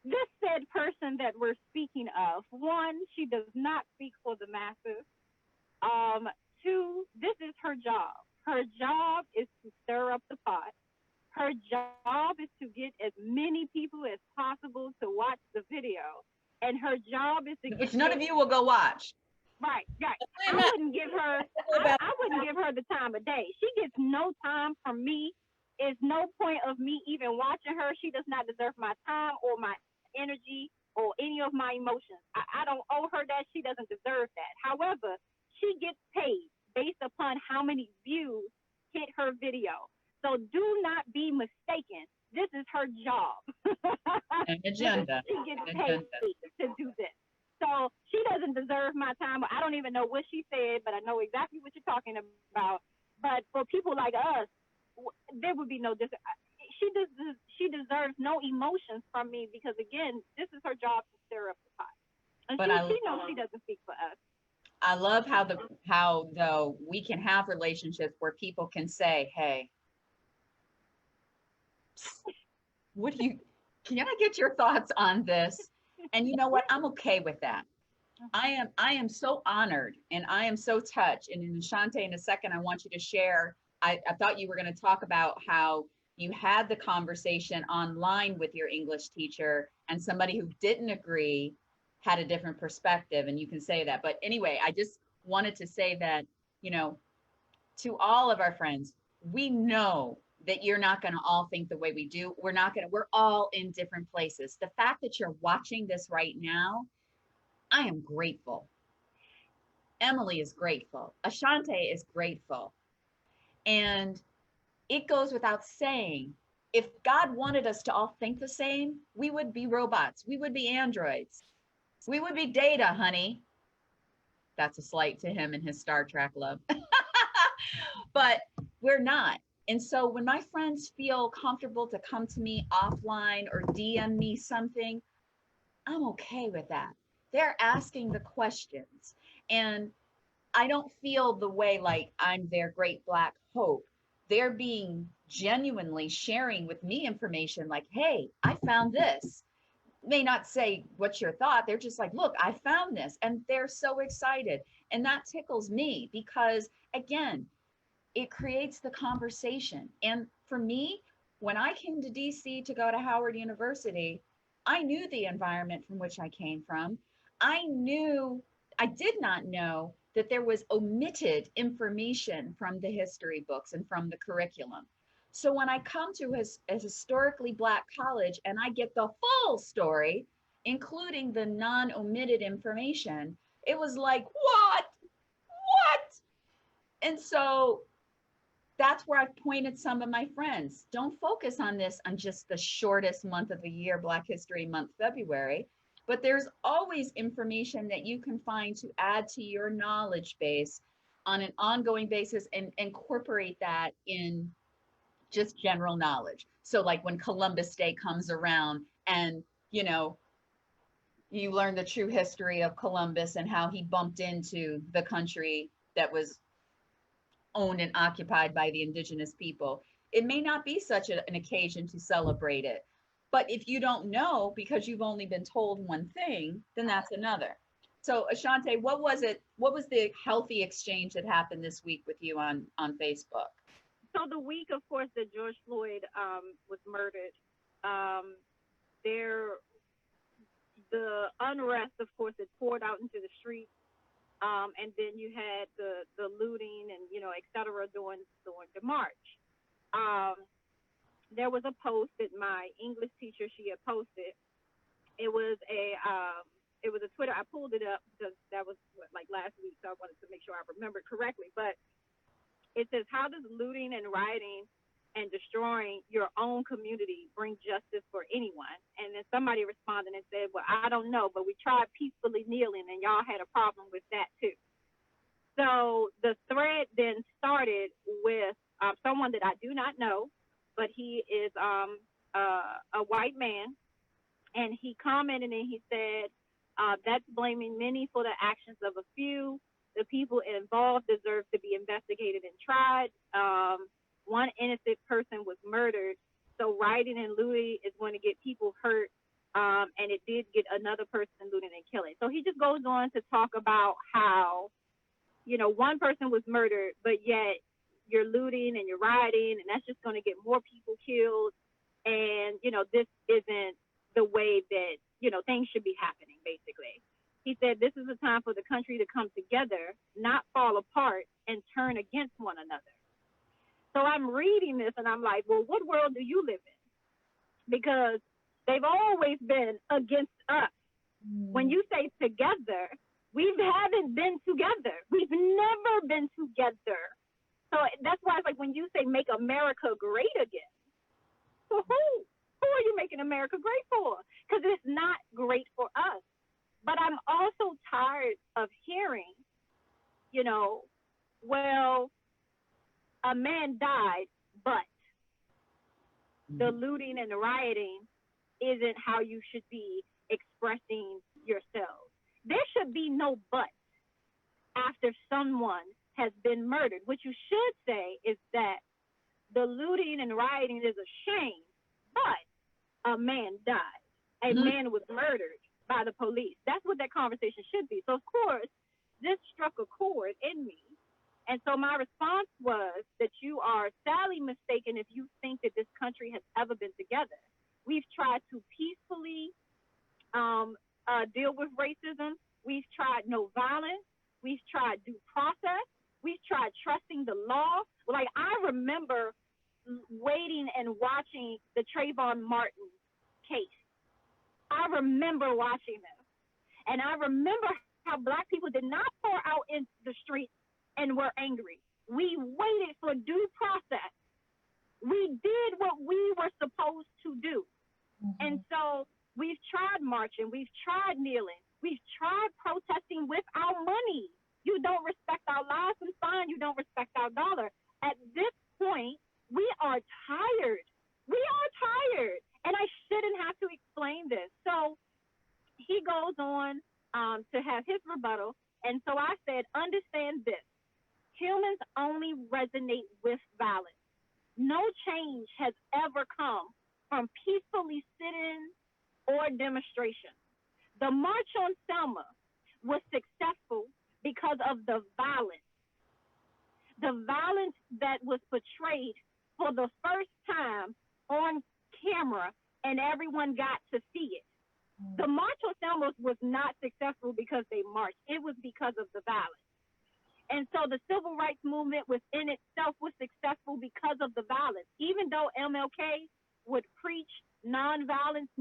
This said person that we're speaking of, one, she does not speak for the masses. Two, this is her job. Her job is to stir up the pot. Her job is to get as many people as possible to watch the video. And her job is to get which none of you will go watch. Right. I wouldn't give her the time of day. She gets no time from me. It's no point of me even watching her. She does not deserve my time or my energy or any of my emotions. I don't owe her that. She doesn't deserve that. However, she gets paid based upon how many views hit her video. So do not be mistaken this is her job. An agenda. She gets An paid agenda. to do this. So she doesn't deserve my time. I don't even know what she said, but I know exactly what you're talking about. But for people like us, there would be no she deserves no emotions from me, because again, this is her job to stir up the pot. And But she knows she doesn't speak for us. I love how though we can have relationships where people can say, hey, can I get your thoughts on this? And you know what? I'm okay with that. I am so honored and I am so touched. And in Ashaunte, in a second, I want you to share. I thought you were going to talk about how you had the conversation online with your English teacher and somebody who didn't agree had a different perspective, and you can say that. But anyway, I just wanted to say that, to all of our friends, we know that you're not going to all think the way we do. We're all in different places. The fact that you're watching this right now, I am grateful. Emily is grateful. Ashaunte is grateful. And it goes without saying, if God wanted us to all think the same, we would be robots. We would be androids. We would be data, honey. That's a slight to him and his Star Trek love. But we're not. And so when my friends feel comfortable to come to me offline or DM me something, I'm okay with that. They're asking the questions. And I don't feel the way like I'm their great black hope. They're being genuinely sharing with me information like, hey, I found this. May not say what's your thought. They're just like, look, I found this. And they're so excited. And that tickles me because, again, it creates the conversation. And for me, when I came to DC to go to Howard University, I knew the environment from which I came from. I did not know that there was omitted information from the history books and from the curriculum. So when I come to a historically Black college and I get the full story, including the non-omitted information, it was like, what? And so that's where I've pointed some of my friends. Don't focus on this on just the shortest month of the year, Black History Month, February, but there's always information that you can find to add to your knowledge base on an ongoing basis and incorporate that in just general knowledge. So like when Columbus Day comes around and, you learn the true history of Columbus and how he bumped into the country that was owned and occupied by the indigenous people. It may not be such an occasion to celebrate it. But if you don't know because you've only been told one thing, then that's another. So Ashaunte, what was the healthy exchange that happened this week with you on Facebook? So the week, of course, that George Floyd was murdered, the unrest, of course, it poured out into the streets. And then you had the looting and, et cetera, during the march. There was a post that my English teacher, she had posted. It was a Twitter. I pulled it up because that was like last week, so I wanted to make sure I remembered correctly. But it says, how does looting and rioting and destroying your own community bring justice for anyone? And then somebody responded and said, well, I don't know, but we tried peacefully kneeling and y'all had a problem with that too. So the thread then started with someone that I do not know, but he is a white man. And he commented and he said, that's blaming many for the actions of a few. The people involved deserve to be investigated and tried. One innocent person was murdered. So rioting and looting is going to get people hurt. And it did get another person looting and killing. So he just goes on to talk about how, one person was murdered, but yet you're looting and you're rioting, and that's just going to get more people killed. And, this isn't the way that, things should be happening, basically. He said, this is a time for the country to come together, not fall apart and turn against one another. So I'm reading this and I'm like, well, what world do you live in? Because they've always been against us. When you say together, we haven't been together. We've never been together. So that's why it's like when you say make America great again, for who? Who are you making America great for? Because it's not great for us. But I'm also tired of hearing, you know, well, a man died, but the looting and the rioting isn't how you should be expressing yourselves. There should be no but after someone has been murdered. What you should say is that the looting and rioting is a shame, but a man died. A man was murdered by the police. That's what that conversation should be. So, of course, this struck a chord in me. And so my response was that you are sadly mistaken if you think that this country has ever been together. We've tried to peacefully deal with racism. We've tried no violence. We've tried due process. We've tried trusting the law. Like, I remember waiting and watching the Trayvon Martin case. I remember watching this. And I remember how Black people did not pour out in the streets and were angry. We waited for due process. We did what we were supposed to do. And so we've tried marching. We've tried kneeling. We've tried protesting with our money. You don't respect our lives, and fine, you don't respect our dollar. At this point, we are tired. We are tired. And I shouldn't have to explain this. So he goes on to have his rebuttal. And so I said, understand this. Humans only resonate with violence. No change has ever come from peacefully sitting or demonstration. The March on Selma was successful because of the violence that was portrayed for the first time on camera, and everyone got to see it. The March on Selma was not successful because they marched. It was because of the violence. And so the civil rights movement within itself was successful because of the violence. Even though MLK would preach nonviolence,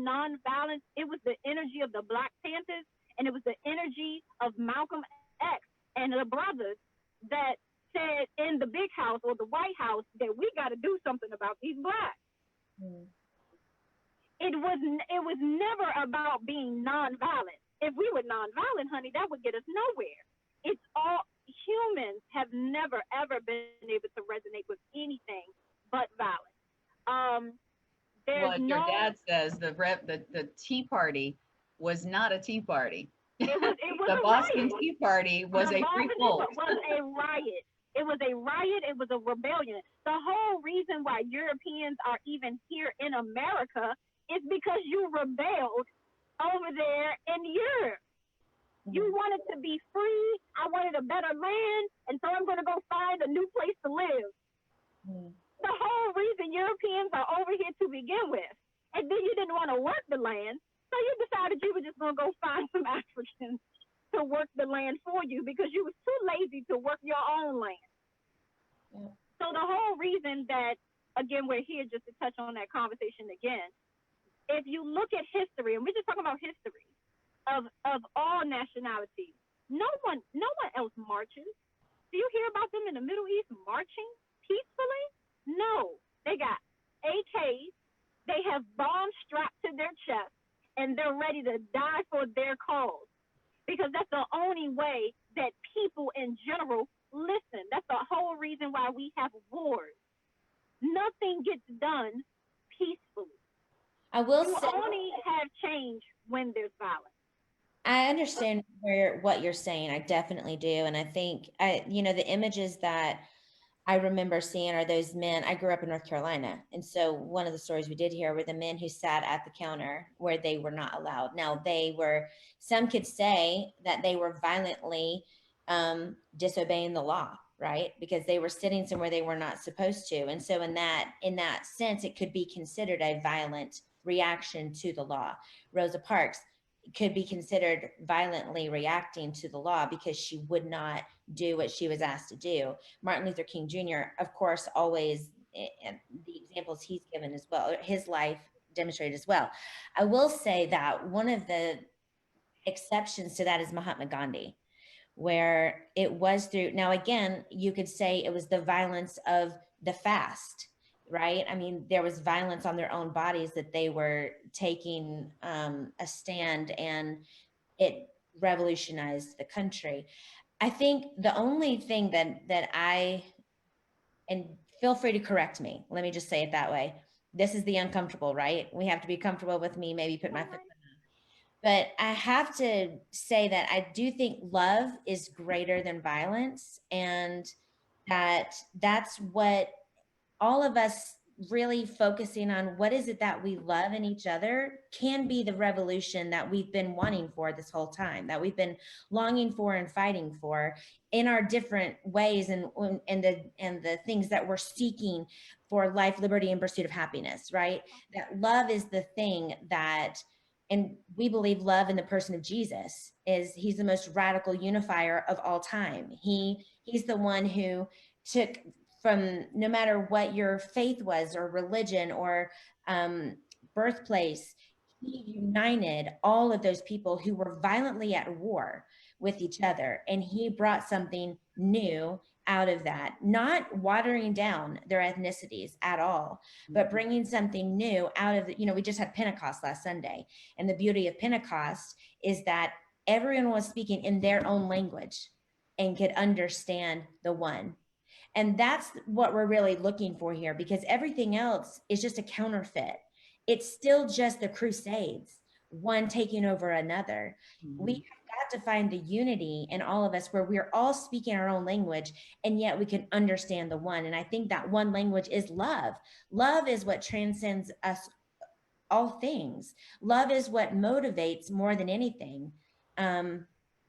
it was the energy of the Black Panthers, and it was the energy of Malcolm X and the brothers that said in the big house or the White House that we got to do something about these Blacks. It was never about being nonviolent. If we were nonviolent, honey, that would get us nowhere. It's all, humans have never, ever been able to resonate with anything but violence. Well, your dad says the Tea Party was not a tea party. It was The a Boston riot. Tea Party was a free Boston was a riot. It was a riot. It was a rebellion. The whole reason why Europeans are even here in America is because you rebelled over there in Europe. You wanted to be free. I wanted a better land, and so I'm going to go find a new place to live. The whole reason Europeans are over here to begin with. And then you didn't want to work the land, so you decided you were just going to go find some Africans to work the land for you because you was too lazy to work your own land. So the whole reason that, again, we're here just to touch on that conversation again, if you look at history, and we're just talking about history of all nationalities, no one else marches. Do you hear about them in the Middle East marching peacefully? No, they got AKs, they have bombs strapped to their chest, and they're ready to die for their cause. Because that's the only way that people in general listen. That's the whole reason why we have wars. Nothing gets done peacefully. I will You say, only have change when there's violence. I understand what you're saying. I definitely do. And I think, the images that I remember seeing are those men. I grew up in North Carolina. And so one of the stories we did hear were the men who sat at the counter where they were not allowed. Now, some could say that they were violently disobeying the law, right? Because they were sitting somewhere they were not supposed to. And so in that sense, it could be considered a violent reaction to the law. Rosa Parks could be considered violently reacting to the law because she would not do what she was asked to do. Martin Luther King Jr., of course, always, and the examples he's given as well, his life demonstrated as well. I will say that one of the exceptions to that is Mahatma Gandhi, where it was through, now again, you could say it was the violence of the fast, right? I mean, there was violence on their own bodies that they were taking a stand, and it revolutionized the country. I think the only thing that and feel free to correct me, let me just say it that way. This is the uncomfortable, right? We have to be comfortable with me, maybe put my foot. But I have to say that I do think love is greater than violence, and that's what all of us really focusing on what is it that we love in each other can be the revolution that we've been wanting for this whole time, that we've been longing for and fighting for in our different ways, and the things that we're seeking for life, liberty, and pursuit of happiness, right? That love is the thing that, and we believe love in the person of Jesus is, he's the most radical unifier of all time. He's the one who took, from no matter what your faith was or religion or birthplace, he united all of those people who were violently at war with each other, and he brought something new out of that, not watering down their ethnicities at all, but bringing something new out of the, we just had Pentecost last Sunday, and the beauty of Pentecost is that everyone was speaking in their own language and could understand the one. And that's what we're really looking for here, because everything else is just a counterfeit. It's still just the Crusades, one taking over another. We have got to find the unity in all of us where we're all speaking our own language, and yet we can understand the one. And I think that one language is love. Love is what transcends us all things. Love is what motivates more than anything.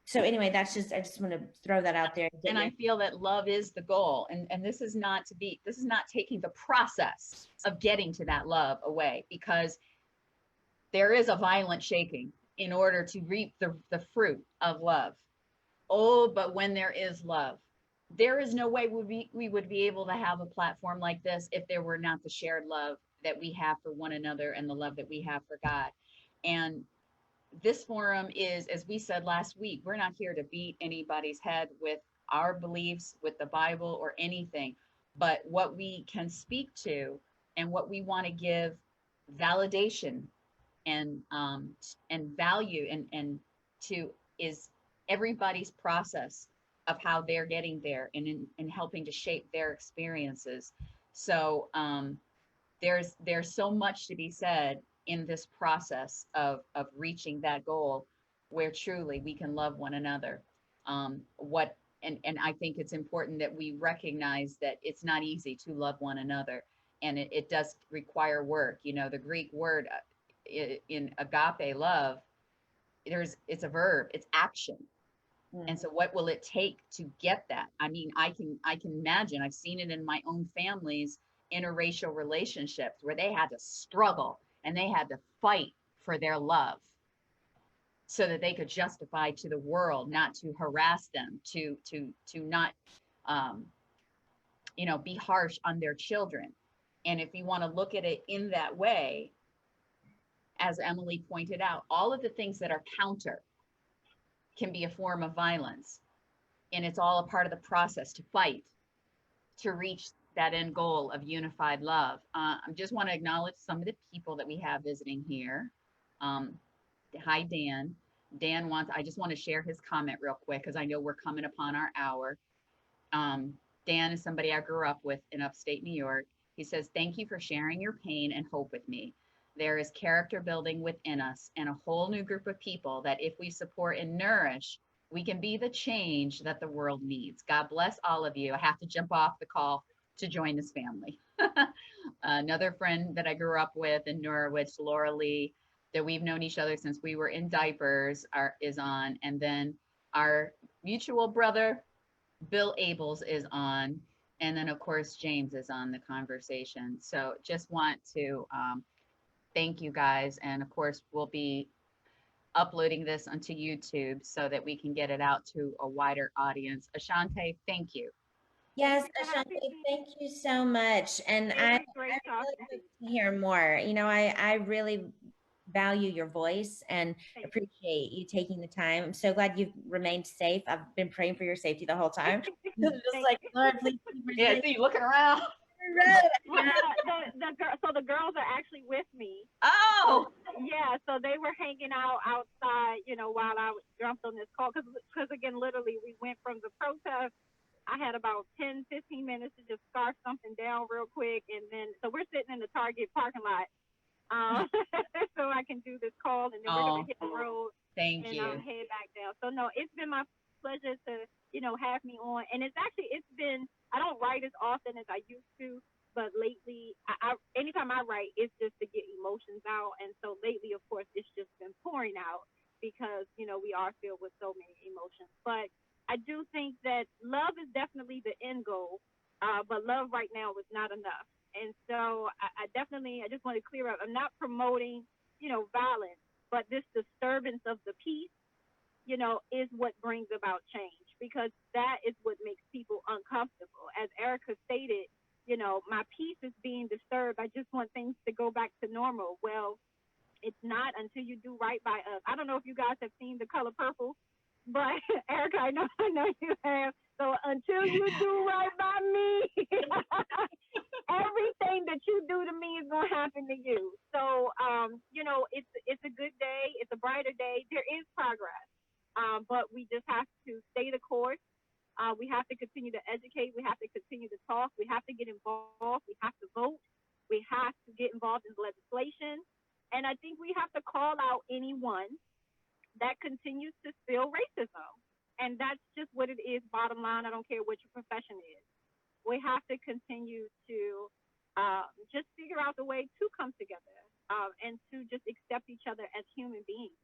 So anyway, I just want to throw that out there. And I feel that love is the goal. And this is not taking the process of getting to that love away, because there is a violent shaking in order to reap the fruit of love. Oh, but when there is love, there is no way we would be able to have a platform like this if there were not the shared love that we have for one another and the love that we have for God. And this forum is, as we said last week, we're not here to beat anybody's head with our beliefs, with the Bible or anything, but what we can speak to and what we want to give validation and value and to is everybody's process of how they're getting there, and in helping to shape their experiences. So there's so much to be said in this process of reaching that goal, where truly we can love one another. And I think it's important that we recognize that it's not easy to love one another, and it does require work. The Greek word in agape love, it's a verb, it's action. And so what will it take to get that? I mean, I can imagine, I've seen it in my own family's interracial relationships where they had to struggle and they had to fight for their love so that they could justify to the world not to harass them, to not be harsh on their children. And if you want to look at it in that way, as Emily pointed out, all of the things that are counter can be a form of violence. And it's all a part of the process to fight, to reach that end goal of unified love. I just want to acknowledge some of the people that we have visiting here. Hi, Dan. I just want to share his comment real quick, because I know we're coming upon our hour. Dan is somebody I grew up with in upstate New York. He says, "Thank you for sharing your pain and hope with me. There is character building within us and a whole new group of people that if we support and nourish, we can be the change that the world needs. God bless all of you." I have to jump off the call to join this family. Another friend that I grew up with in Norwich, Laura Lee, that we've known each other since we were in diapers, is on. And then our mutual brother, Bill Abels, is on. And then, of course, James is on the conversation. So just want to thank you guys. And of course, we'll be uploading this onto YouTube so that we can get it out to a wider audience. Ashaunte, thank you. Yes, Ashaunte, thank you so much. And I really hope to hear more. I really value your voice and appreciate you taking the time. I'm so glad you've remained safe. I've been praying for your safety the whole time. Just like, Lord, please keep her safe. See, looking around. So the girls are actually with me. Oh, Yeah, so they were hanging out outside, while I jumped on this call. Because again, literally, we went from the protest. I had about 10, 15 minutes to just scarf something down real quick. And then, so we're sitting in the Target parking lot, so I can do this call. And then we're going to hit the road thank and you. head back down. So, no, it's been my pleasure to, have me on. And it's been, I don't write as often as I used to. But lately, anytime I write, it's just to get emotions out. And so lately, of course, it's just been pouring out because, we are filled with so many emotions. But I do think that love is definitely the end goal. But love right now is not enough. And so I just want to clear up. I'm not promoting, violence, but this disturbance of the peace, is what brings about change, because that is what makes people uncomfortable. As Eryca stated, my peace is being disturbed. I just want things to go back to normal. Well, it's not until you do right by us. I don't know if you guys have seen The Color Purple, but Eryca, I know you have. So until you do right by me, everything that you do to me is going to happen to you. So, it's a good day. It's a brighter day. There is progress, but we just have to stay the course. We have to continue to educate. We have to continue to talk. We have to get involved. We have to vote. We have to get involved in legislation. And I think we have to call out anyone that continues to spill racism. And that's just what it is, bottom line. I don't care what your profession is. We have to continue to just figure out the way to come together and to just accept each other as human beings.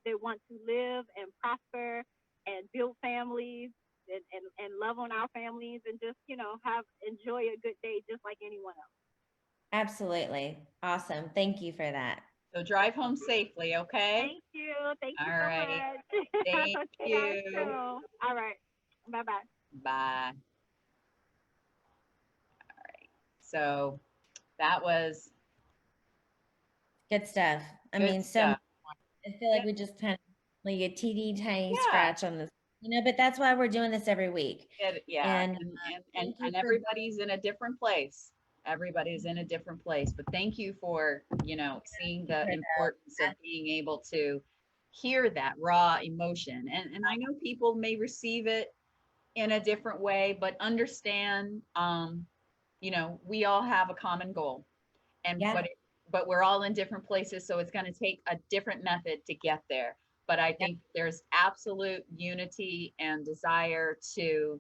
They want to live and prosper and build families and love on our families and just, enjoy a good day just like anyone else. Absolutely. Awesome. Thank you for that. So drive home safely, okay? Thank you. Thank you All so right. much. Thank Okay, you. guys, too. All right. Bye-bye. Bye. All right. So that was Good stuff. I good mean, stuff. I feel like we just kind of like a teeny tiny Yeah. scratch on this, but that's why we're doing this every week. Yeah. And And thank you for- everybody's in a different place. Everybody's in a different place. But thank you for, seeing the importance of being able to hear that raw emotion. And I know people may receive it in a different way, but understand, we all have a common goal. And Yeah. but we're all in different places, so it's going to take a different method to get there. But I think there's absolute unity and desire to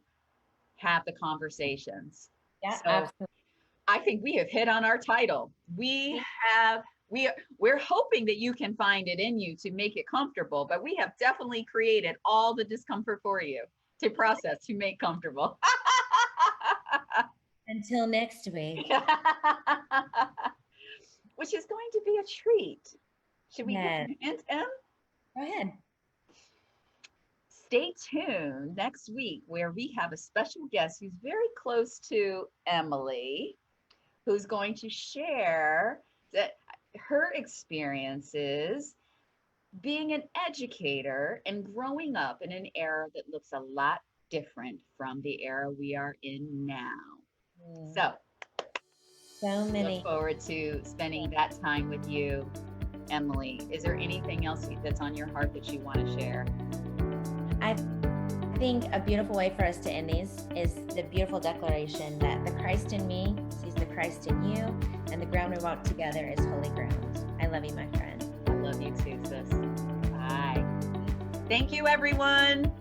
have the conversations. Yeah, So absolutely. I think we have hit on our title. We're hoping that you can find it in you to make it comfortable, but we have definitely created all the discomfort for you to process, to make comfortable. Until next week. Which is going to be a treat. Should we Yes. give a hint, Em? Go ahead. Stay tuned next week where we have a special guest who's very close to Emily, who's going to share her experiences being an educator and growing up in an era that looks a lot different from the era we are in now. So many. Look forward to spending that time with you, Emily. Is there anything else that's on your heart that you want to share? I think a beautiful way for us to end these is the beautiful declaration that the Christ in me sees the Christ in you, and the ground we walk together is holy ground. I love you, my friend. I love you too, sis. Bye. Thank you, everyone.